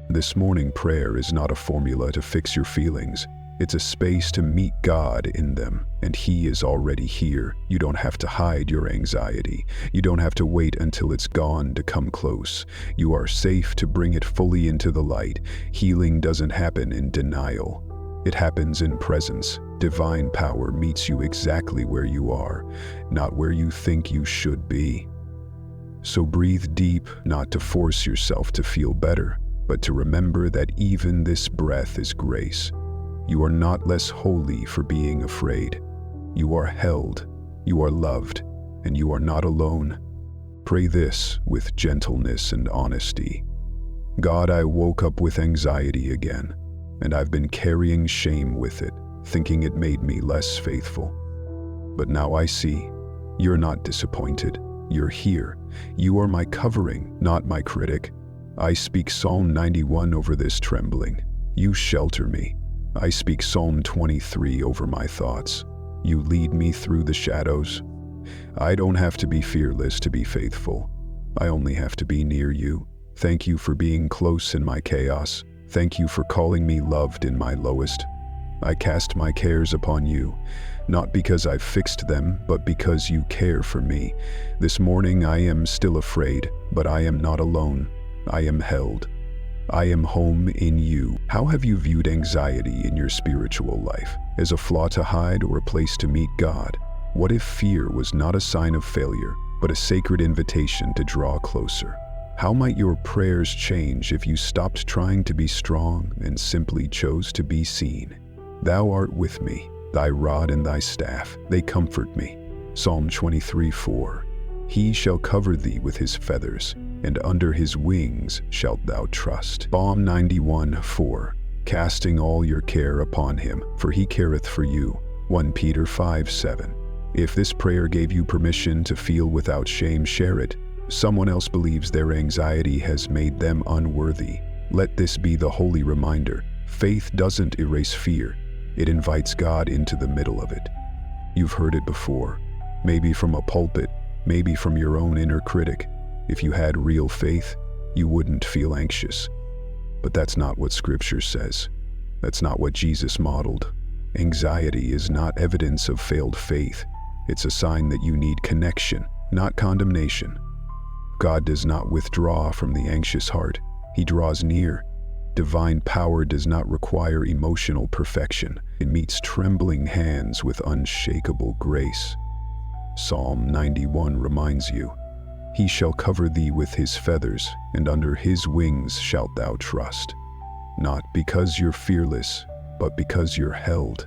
This morning prayer is not a formula to fix your feelings. It's a space to meet God in them, and He is already here. You don't have to hide your anxiety. You don't have to wait until it's gone to come close. You are safe to bring it fully into the light. Healing doesn't happen in denial. It happens in presence. Divine power meets you exactly where you are, not where you think you should be. So breathe deep, not to force yourself to feel better, but to remember that even this breath is grace. You are not less holy for being afraid. You are held, you are loved, and you are not alone. Pray this with gentleness and honesty. God, I woke up with anxiety again, and I've been carrying shame with it, thinking it made me less faithful. But now I see, you're not disappointed. You're here. You are my covering, not my critic. I speak Psalm 91 over this trembling. You shelter me. I speak Psalm 23 over my thoughts. You lead me through the shadows. I don't have to be fearless to be faithful. I only have to be near you. Thank you for being close in my chaos. Thank you for calling me loved in my lowest. I cast my cares upon you, not because I've fixed them, but because you care for me. This morning I am still afraid, but I am not alone. I am held. I am home in you. How have you viewed anxiety in your spiritual life? As a flaw to hide or a place to meet God? What if fear was not a sign of failure, but a sacred invitation to draw closer? How might your prayers change if you stopped trying to be strong and simply chose to be seen? Thou art with me, thy rod and thy staff, they comfort me. Psalm 23:4. He shall cover thee with his feathers, and under his wings shalt thou trust. Psalm 91:4. Casting all your care upon him, for he careth for you. 1 Peter 5:7. If this prayer gave you permission to feel without shame, share it. Someone else believes their anxiety has made them unworthy. Let this be the holy reminder. Faith doesn't erase fear. It invites God into the middle of it. You've heard it before, maybe from a pulpit, maybe from your own inner critic. If you had real faith, you wouldn't feel anxious. But that's not what Scripture says. That's not what Jesus modeled. Anxiety is not evidence of failed faith. It's a sign that you need connection, not condemnation. God does not withdraw from the anxious heart. He draws near. Divine power does not require emotional perfection. It meets trembling hands with unshakable grace. Psalm 91 reminds you, He shall cover thee with his feathers, and under his wings shalt thou trust. Not because you're fearless, but because you're held.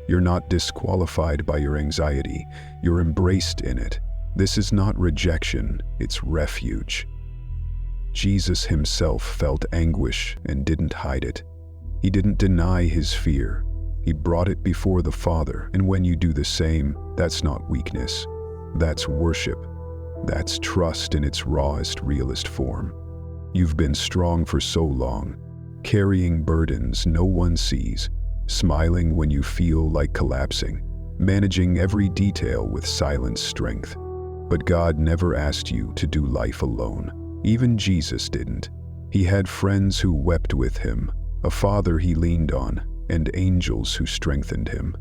You're not disqualified by your anxiety. You're embraced in it. This is not rejection, it's refuge. Jesus himself felt anguish and didn't hide it. He didn't deny his fear. He brought it before the Father, and when you do the same, that's not weakness. That's worship. That's trust in its rawest, realest form. You've been strong for so long, carrying burdens no one sees, smiling when you feel like collapsing, managing every detail with silent strength. But God never asked you to do life alone. Even Jesus didn't. He had friends who wept with him, a Father he leaned on, and angels who strengthened him.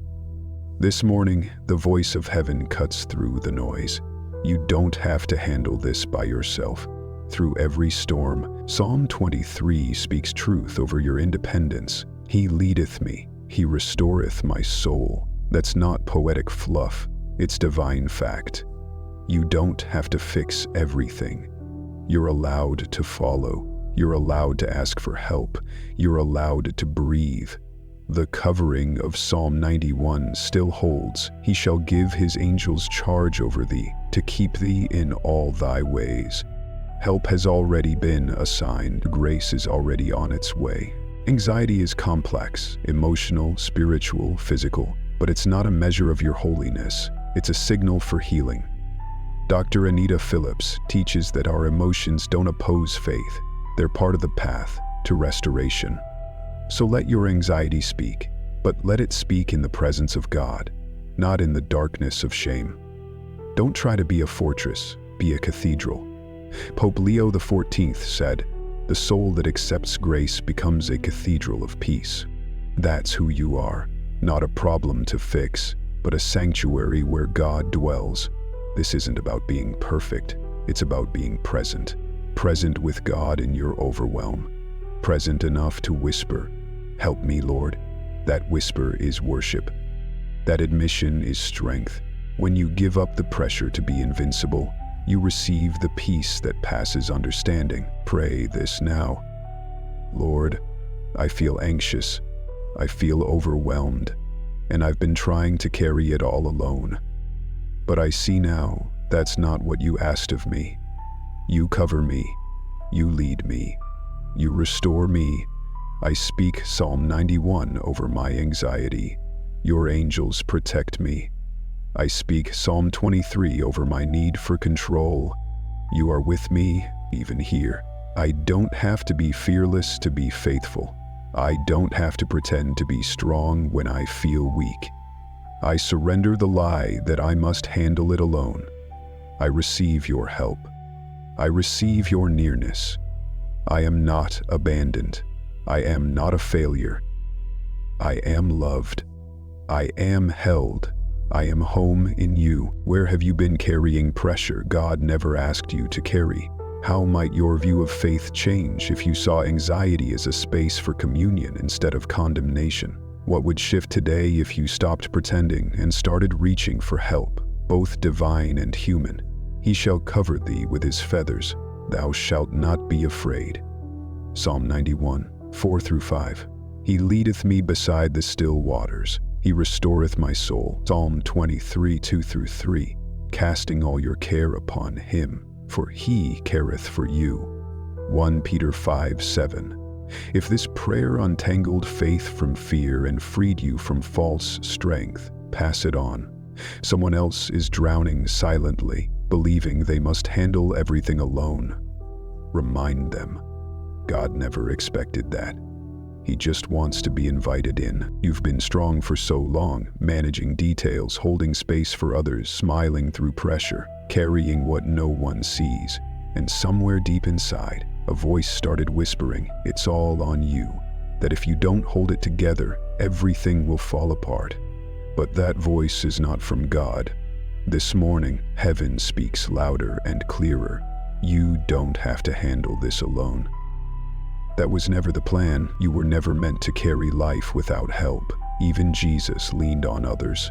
This morning, the voice of heaven cuts through the noise. You don't have to handle this by yourself. Through every storm, Psalm 23 speaks truth over your independence. He leadeth me, he restoreth my soul. That's not poetic fluff, it's divine fact. You don't have to fix everything. You're allowed to follow. You're allowed to ask for help. You're allowed to breathe. The covering of Psalm 91 still holds. He shall give his angels charge over thee, to keep thee in all thy ways. Help has already been assigned. Grace is already on its way. Anxiety is complex, emotional, spiritual, physical, but it's not a measure of your holiness. It's a signal for healing. Dr. Anita Phillips teaches that our emotions don't oppose faith. They're part of the path to restoration. So let your anxiety speak, but let it speak in the presence of God, not in the darkness of shame. Don't try to be a fortress. be a cathedral. Pope Leo XIV said, "The soul that accepts grace becomes a cathedral of peace." That's who you are, not a problem to fix, but a sanctuary where God dwells. This isn't about being perfect, it's about being present. Present with God in your overwhelm. Present enough to whisper, "Help me, Lord." That whisper is worship. That admission is strength. When you give up the pressure to be invincible, you receive the peace that passes understanding. Pray this now. Lord, I feel anxious. I feel overwhelmed, and I've been trying to carry it all alone. But I see now that's not what you asked of me. You cover me. You lead me. You restore me. I speak Psalm 91 over my anxiety. Your angels protect me. I speak Psalm 23 over my need for control. You are with me, even here. I don't have to be fearless to be faithful. I don't have to pretend to be strong when I feel weak. I surrender the lie that I must handle it alone. I receive your help. I receive your nearness. I am not abandoned. I am not a failure. I am loved. I am held. I am home in you. Where have you been carrying pressure God never asked you to carry? How might your view of faith change if you saw anxiety as a space for communion instead of condemnation? What would shift today if you stopped pretending and started reaching for help, both divine and human? He shall cover thee with his feathers. Thou shalt not be afraid. Psalm 91, 4-5. He leadeth me beside the still waters. He restoreth my soul. Psalm 23, 2-3. Casting all your care upon him, for he careth for you. 1 Peter 5:7. If this prayer untangled faith from fear and freed you from false strength, pass it on. Someone else is drowning silently, believing they must handle everything alone. Remind them, God never expected that. He just wants to be invited in. You've been strong for so long, managing details, holding space for others, smiling through pressure, carrying what no one sees. And somewhere deep inside, a voice started whispering, it's all on you. That if you don't hold it together, everything will fall apart. But that voice is not from God. This morning, heaven speaks louder and clearer. You don't have to handle this alone. That was never the plan. You were never meant to carry life without help. Even Jesus leaned on others.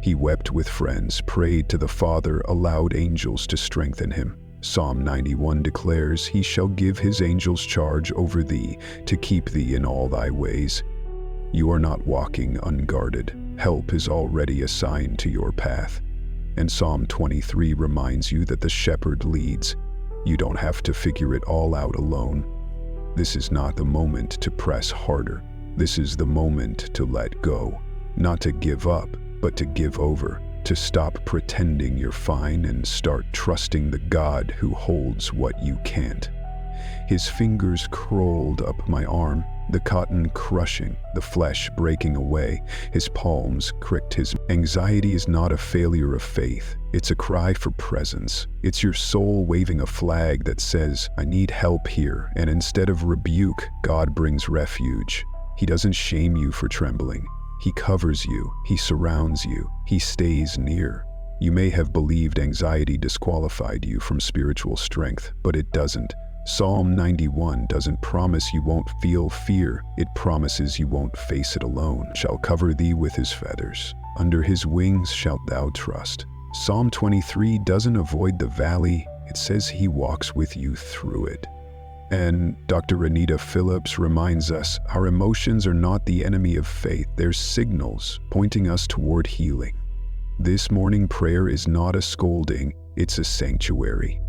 He wept with friends, prayed to the Father, allowed angels to strengthen him. Psalm 91 declares, He shall give His angels charge over thee, to keep thee in all thy ways. You are not walking unguarded. Help is already assigned to your path. And Psalm 23 reminds you that the shepherd leads. You don't have to figure it all out alone. This is not the moment to press harder. This is the moment to let go. Not to give up, but to give over. To stop pretending you're fine and start trusting the God who holds what you can't. His fingers crawled up my arm, the cotton crushing, the flesh breaking away. His palms cricked. His anxiety is not a failure of faith. It's a cry for presence. It's your soul waving a flag that says, I need help here. And instead of rebuke, God brings refuge. He doesn't shame you for trembling. He covers you. He surrounds you. He stays near. You may have believed anxiety disqualified you from spiritual strength, but it doesn't. Psalm 91 doesn't promise you won't feel fear. It promises you won't face it alone. Shall cover thee with his feathers. Under his wings shalt thou trust. Psalm 23 doesn't avoid the valley. It says he walks with you through it. And Dr. Anita Phillips reminds us, our emotions are not the enemy of faith. They're signals pointing us toward healing. This morning prayer is not a scolding, it's a sanctuary.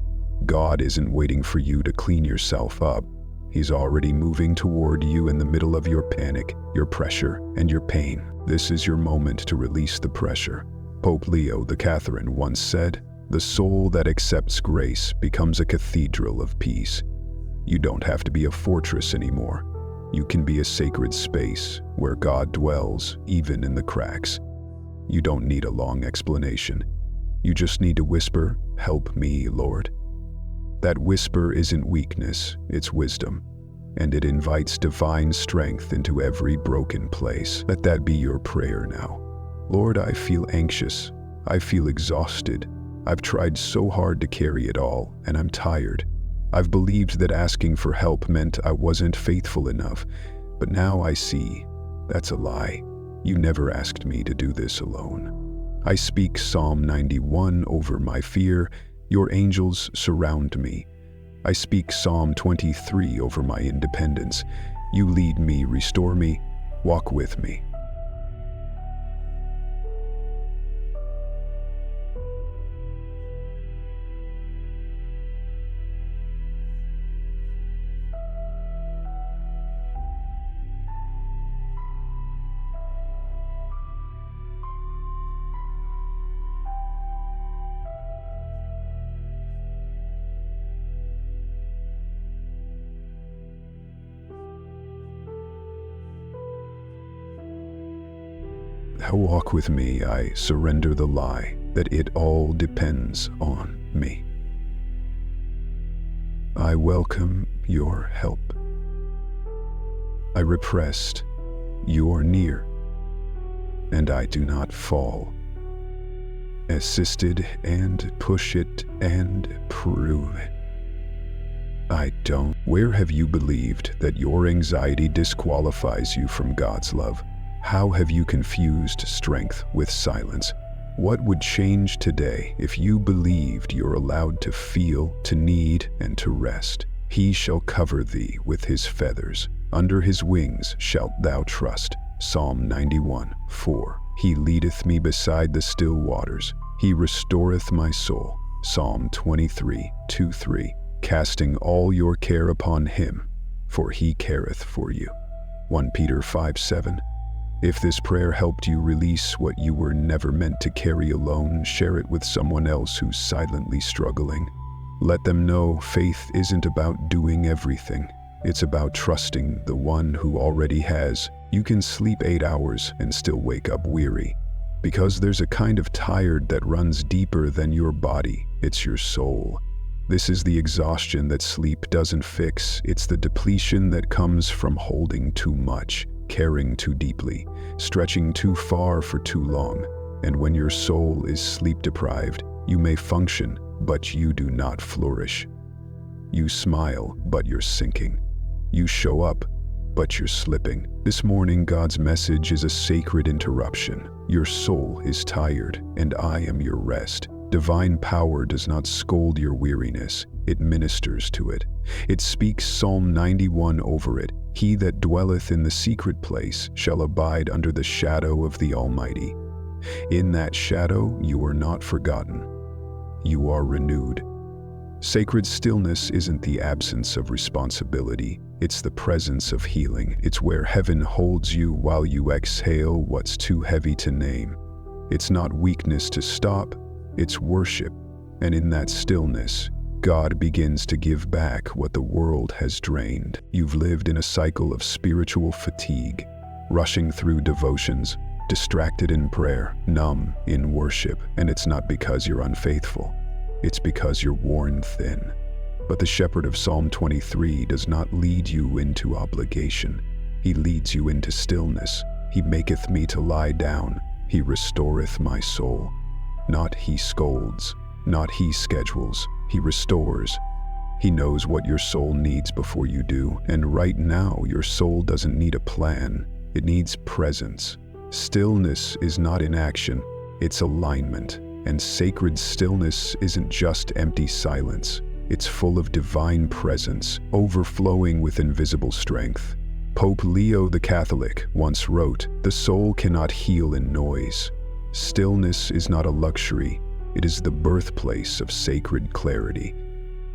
God isn't waiting for you to clean yourself up. He's already moving toward you in the middle of your panic, your pressure, and your pain. This is your moment to release the pressure. Pope Leo the Catherine once said, the soul that accepts grace becomes a cathedral of peace. You don't have to be a fortress anymore. You can be a sacred space where God dwells, even in the cracks. You don't need a long explanation. You just need to whisper, "Help me, Lord." That whisper isn't weakness, it's wisdom, and it invites divine strength into every broken place. Let that be your prayer now. Lord, I feel anxious. I feel exhausted. I've tried so hard to carry it all, and I'm tired. I've believed that asking for help meant I wasn't faithful enough, but now I see that's a lie. You never asked me to do this alone. I speak Psalm 91 over my fear. Your angels surround me. I speak Psalm 23 over my independence. You lead me, restore me, walk with me. Now walk with me, I surrender the lie that it all depends on me. I welcome your help. I repressed, you are near, and I do not fall. Assisted and push it and prove it. I don't. Where have you believed that your anxiety disqualifies you from God's love? How have you confused strength with silence? What would change today if you believed you're allowed to feel, to need, and to rest? He shall cover thee with his feathers. Under his wings shalt thou trust. Psalm 91:4. He leadeth me beside the still waters. He restoreth my soul. Psalm 23:2-3. Casting all your care upon him, for he careth for you. 1 Peter 5:7. If this prayer helped you release what you were never meant to carry alone, share it with someone else who's silently struggling. Let them know faith isn't about doing everything. It's about trusting the one who already has. You can sleep 8 hours and still wake up weary. Because there's a kind of tired that runs deeper than your body. It's your soul. This is the exhaustion that sleep doesn't fix. It's the depletion that comes from holding too much, caring too deeply, stretching too far for too long. And when your soul is sleep deprived, you may function, but you do not flourish. You smile, but you're sinking. You show up, but you're slipping. This morning, God's message is a sacred interruption. Your soul is tired, and I am your rest. Divine power does not scold your weariness, it ministers to it. It speaks Psalm 91 over it. He that dwelleth in the secret place shall abide under the shadow of the Almighty. In that shadow you are not forgotten. You are renewed. Sacred stillness isn't the absence of responsibility, it's the presence of healing. It's where heaven holds you while you exhale what's too heavy to name. It's not weakness to stop, it's worship. And in that stillness, God begins to give back what the world has drained. You've lived in a cycle of spiritual fatigue, rushing through devotions, distracted in prayer, numb in worship, and it's not because you're unfaithful. It's because you're worn thin. But the shepherd of Psalm 23 does not lead you into obligation. He leads you into stillness. He maketh me to lie down. He restoreth my soul. Not he scolds, not he schedules. He restores. He knows what your soul needs before you do. And right now, your soul doesn't need a plan. It needs presence. Stillness is not inaction. It's alignment. And sacred stillness isn't just empty silence. It's full of divine presence, overflowing with invisible strength. Pope Leo the Catholic once wrote, "The soul cannot heal in noise." Stillness is not a luxury. It is the birthplace of sacred clarity.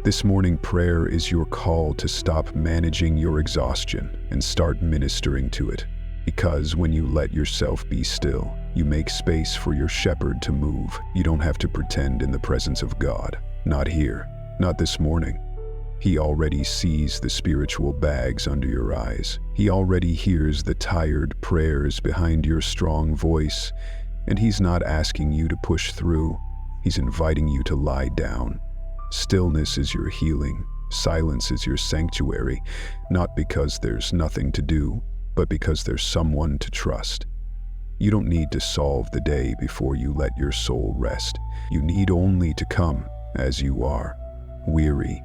This morning prayer is your call to stop managing your exhaustion and start ministering to it. Because when you let yourself be still, you make space for your shepherd to move. You don't have to pretend in the presence of God. Not here, not this morning. He already sees the spiritual bags under your eyes. He already hears the tired prayers behind your strong voice. And he's not asking you to push through. He's inviting you to lie down. Stillness is your healing. Silence is your sanctuary, not because there's nothing to do, but because there's someone to trust. You don't need to solve the day before you let your soul rest. You need only to come as you are, weary,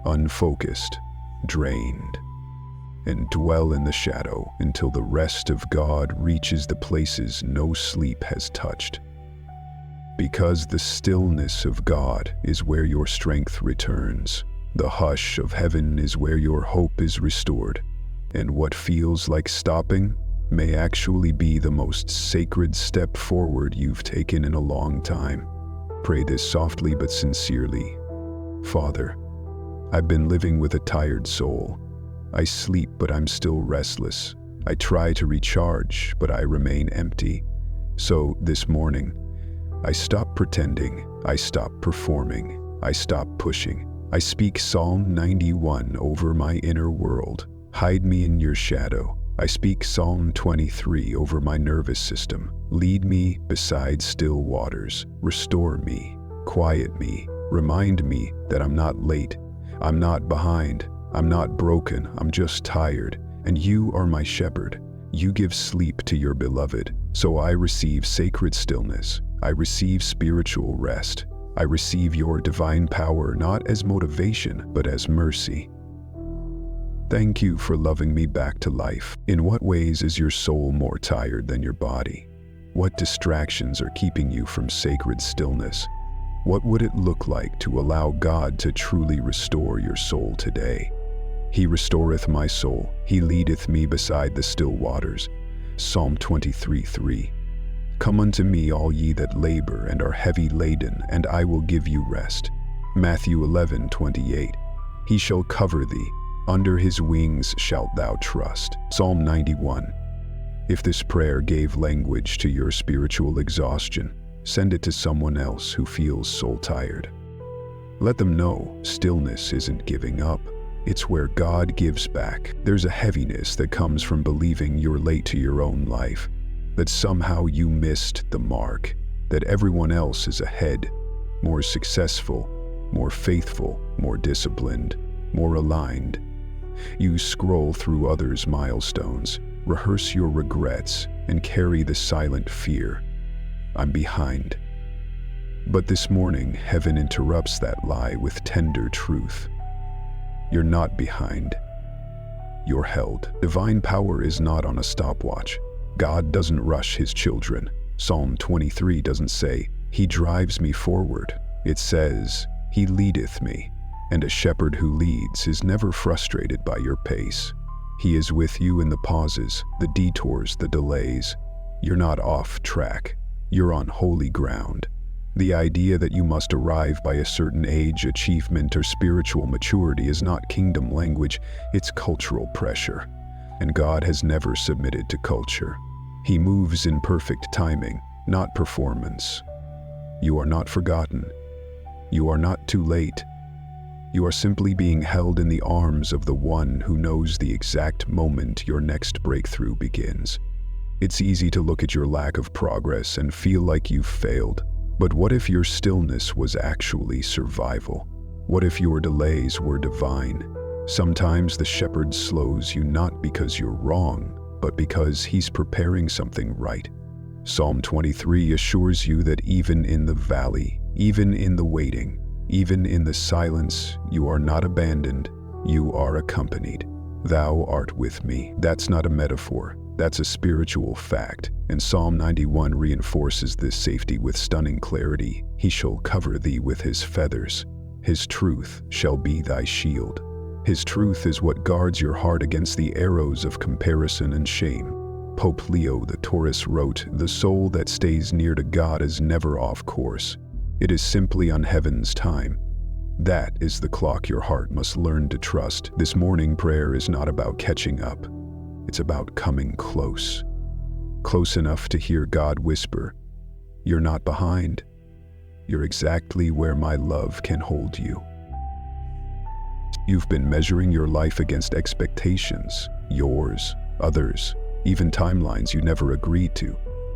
unfocused, drained, and dwell in the shadow until the rest of God reaches the places no sleep has touched. Because the stillness of God is where your strength returns. The hush of heaven is where your hope is restored. And what feels like stopping may actually be the most sacred step forward you've taken in a long time. Pray this softly but sincerely. Father, I've been living with a tired soul. I sleep, but I'm still restless. I try to recharge, but I remain empty. So this morning, I stop pretending, I stop performing, I stop pushing. I speak Psalm 91 over my inner world. Hide me in your shadow. I speak Psalm 23 over my nervous system. Lead me beside still waters. Restore me, quiet me, remind me that I'm not late, I'm not behind, I'm not broken, I'm just tired. And you are my shepherd. You give sleep to your beloved. So I receive sacred stillness. I receive spiritual rest. I receive your divine power not as motivation, but as mercy. Thank you for loving me back to life. In what ways is your soul more tired than your body? What distractions are keeping you from sacred stillness? What would it look like to allow God to truly restore your soul today? He restoreth my soul. He leadeth me beside the still waters. Psalm 23:3. Come unto me, all ye that labor and are heavy laden, and I will give you rest. Matthew 11:28. He shall cover thee. Under his wings shalt thou trust. Psalm 91. If this prayer gave language to your spiritual exhaustion, send it to someone else who feels soul tired. Let them know stillness isn't giving up. It's where God gives back. There's a heaviness that comes from believing you're late to your own life, that somehow you missed the mark, that everyone else is ahead, more successful, more faithful, more disciplined, more aligned. You scroll through others' milestones, rehearse your regrets, and carry the silent fear. I'm behind. But this morning, heaven interrupts that lie with tender truth. You're not behind. You're held. Divine power is not on a stopwatch. God doesn't rush his children. Psalm 23 doesn't say, He drives me forward. It says, He leadeth me. And a shepherd who leads is never frustrated by your pace. He is with you in the pauses, the detours, the delays. You're not off track. You're on holy ground. The idea that you must arrive by a certain age, achievement, or spiritual maturity is not kingdom language, it's cultural pressure. And God has never submitted to culture. He moves in perfect timing, not performance. You are not forgotten. You are not too late. You are simply being held in the arms of the one who knows the exact moment your next breakthrough begins. It's easy to look at your lack of progress and feel like you've failed. But what if your stillness was actually survival? What if your delays were divine? Sometimes the shepherd slows you not because you're wrong, but because he's preparing something right. Psalm 23 assures you that even in the valley, even in the waiting, even in the silence, you are not abandoned, you are accompanied. Thou art with me. That's not a metaphor, that's a spiritual fact. And Psalm 91 reinforces this safety with stunning clarity. He shall cover thee with his feathers. His truth shall be thy shield. His truth is what guards your heart against the arrows of comparison and shame. Pope Leo the Taurus wrote, "The soul that stays near to God is never off course. It is simply on heaven's time." That is the clock your heart must learn to trust. This morning prayer is not about catching up. It's about coming close. Close enough to hear God whisper, "You're not behind. You're exactly where my love can hold you." You've been measuring your life against expectations, yours, others, even timelines you never agreed to.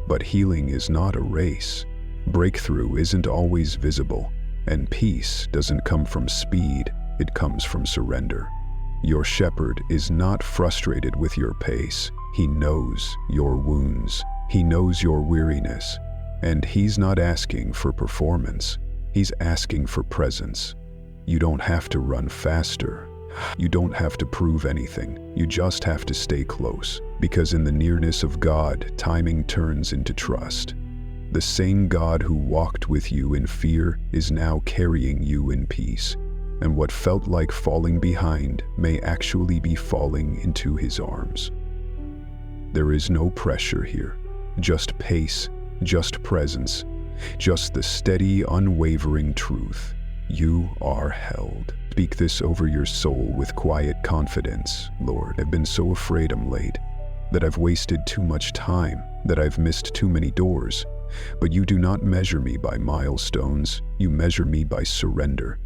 But healing is not a race. Breakthrough isn't always visible, and peace doesn't come from speed, it comes from surrender. Your shepherd is not frustrated with your pace. He knows your wounds. He knows your weariness. And he's not asking for performance. He's asking for presence. You don't have to run faster. You don't have to prove anything. You just have to stay close. Because in the nearness of God, timing turns into trust. The same God who walked with you in fear is now carrying you in peace. And what felt like falling behind may actually be falling into his arms. There is no pressure here, just pace, just presence, just the steady, unwavering truth. You are held. Speak this over your soul with quiet confidence. Lord, I've been so afraid I'm late, that I've wasted too much time, that I've missed too many doors. But you do not measure me by milestones, you measure me by surrender.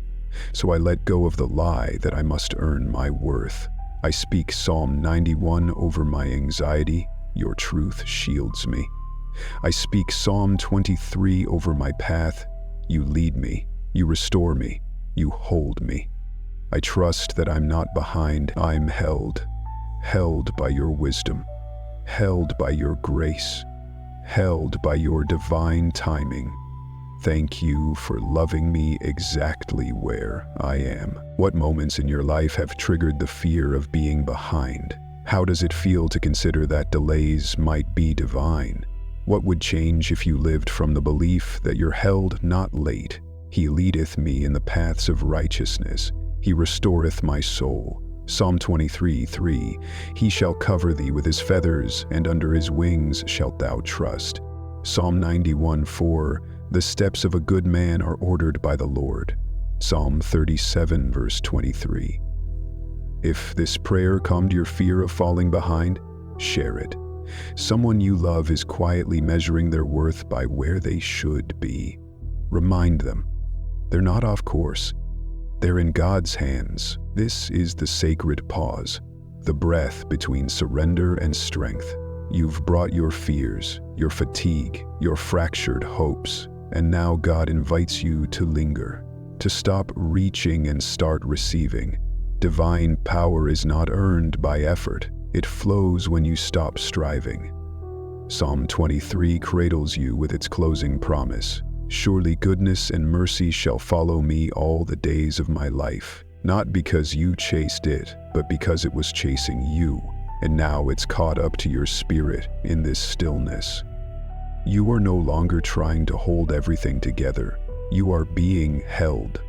So I let go of the lie that I must earn my worth. I speak Psalm 91 over my anxiety. Your truth shields me. I speak Psalm 23 over my path. You lead me. You restore me. You hold me. I trust that I'm not behind. I'm held. Held by your wisdom. Held by your grace. Held by your divine timing. Thank you for loving me exactly where I am. What moments in your life have triggered the fear of being behind? How does it feel to consider that delays might be divine? What would change if you lived from the belief that you're held not late? He leadeth me in the paths of righteousness. He restoreth my soul. Psalm 23:3. He shall cover thee with his feathers, and under his wings shalt thou trust. Psalm 91:4. The steps of a good man are ordered by the Lord. Psalm 37, verse 23. If this prayer calmed your fear of falling behind, share it. Someone you love is quietly measuring their worth by where they should be. Remind them, they're not off course. They're in God's hands. This is the sacred pause, the breath between surrender and strength. You've brought your fears, your fatigue, your fractured hopes, and now God invites you to linger, to stop reaching and start receiving. Divine power is not earned by effort. It flows when you stop striving. Psalm 23 cradles you with its closing promise. Surely goodness and mercy shall follow me all the days of my life, not because you chased it, but because it was chasing you, and now it's caught up to your spirit in this stillness. You are no longer trying to hold everything together. You are being held.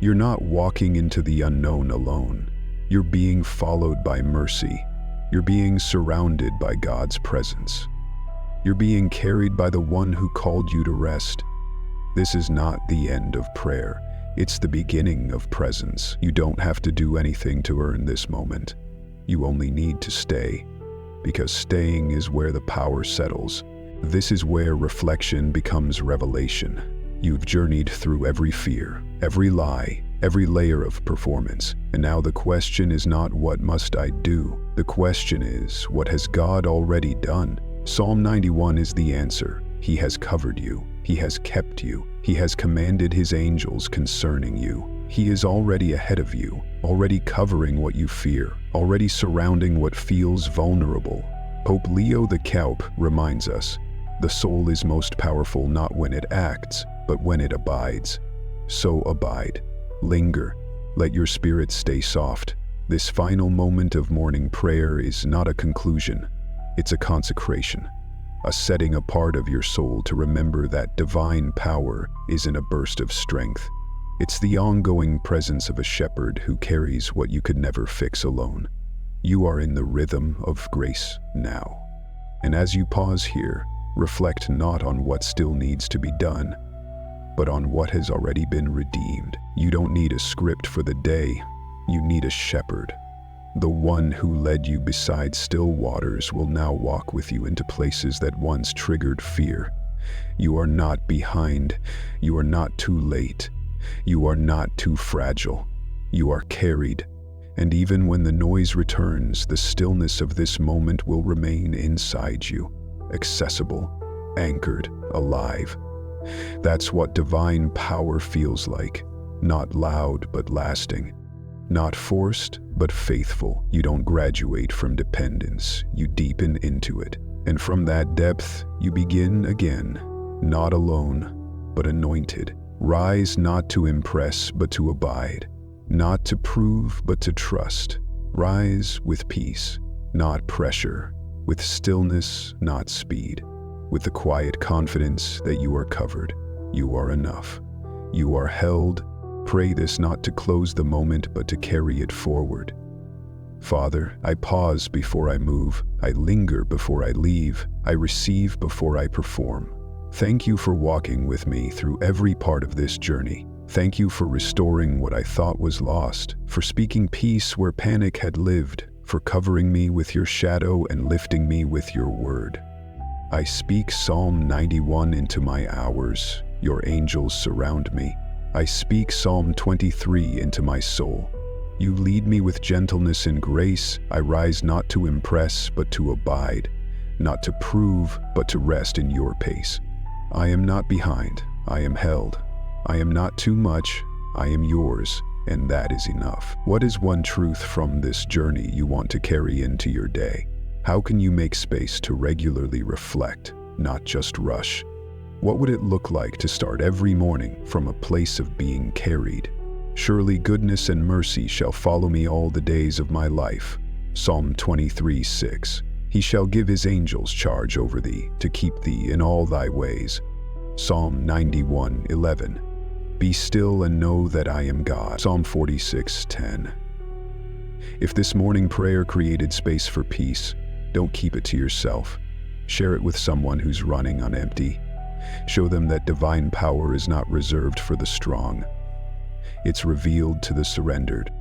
You're not walking into the unknown alone. You're being followed by mercy. You're being surrounded by God's presence. You're being carried by the one who called you to rest. This is not the end of prayer. It's the beginning of presence. You don't have to do anything to earn this moment. You only need to stay, because staying is where the power settles. This is where reflection becomes revelation. You've journeyed through every fear, every lie, every layer of performance. And now the question is not what must I do? The question is, what has God already done? Psalm 91 is the answer. He has covered you. He has kept you. He has commanded his angels concerning you. He is already ahead of you, already covering what you fear, already surrounding what feels vulnerable. Pope Leo the Caup reminds us, the soul is most powerful not when it acts, but when it abides. So abide. Linger. Let your spirit stay soft. This final moment of morning prayer is not a conclusion. It's a consecration. A setting apart of your soul to remember that divine power isn't a burst of strength. It's the ongoing presence of a shepherd who carries what you could never fix alone. You are in the rhythm of grace now. And as you pause here, reflect not on what still needs to be done, but on what has already been redeemed. You don't need a script for the day. You need a shepherd. The one who led you beside still waters will now walk with you into places that once triggered fear. You are not behind. You are not too late. You are not too fragile. You are carried. And even when the noise returns, the stillness of this moment will remain inside you, accessible, anchored, alive. That's what divine power feels like. Not loud, but lasting. Not forced, but faithful. You don't graduate from dependence, you deepen into it. And from that depth, you begin again, not alone, but anointed. Rise not to impress, but to abide. Not to prove, but to trust. Rise with peace, not pressure. With stillness, not speed. With the quiet confidence that you are covered. You are enough. You are held. Pray this not to close the moment, but to carry it forward. Father, I pause before I move. I linger before I leave. I receive before I perform. Thank you for walking with me through every part of this journey. Thank you for restoring what I thought was lost, for speaking peace where panic had lived, for covering me with your shadow and lifting me with your word. I speak Psalm 91 into my hours. Your angels surround me. I speak Psalm 23 into my soul. You lead me with gentleness and grace. I rise not to impress, but to abide, not to prove, but to rest in your pace. I am not behind, I am held. I am not too much, I am yours, and that is enough. What is one truth from this journey you want to carry into your day? How can you make space to regularly reflect, not just rush? What would it look like to start every morning from a place of being carried? Surely goodness and mercy shall follow me all the days of my life. Psalm 23:6. He shall give his angels charge over thee, to keep thee in all thy ways. Psalm 91:11. Be still and know that I am God. Psalm 46:10. If this morning prayer created space for peace, don't keep it to yourself. Share it with someone who's running on empty. Show them that divine power is not reserved for the strong. It's revealed to the surrendered.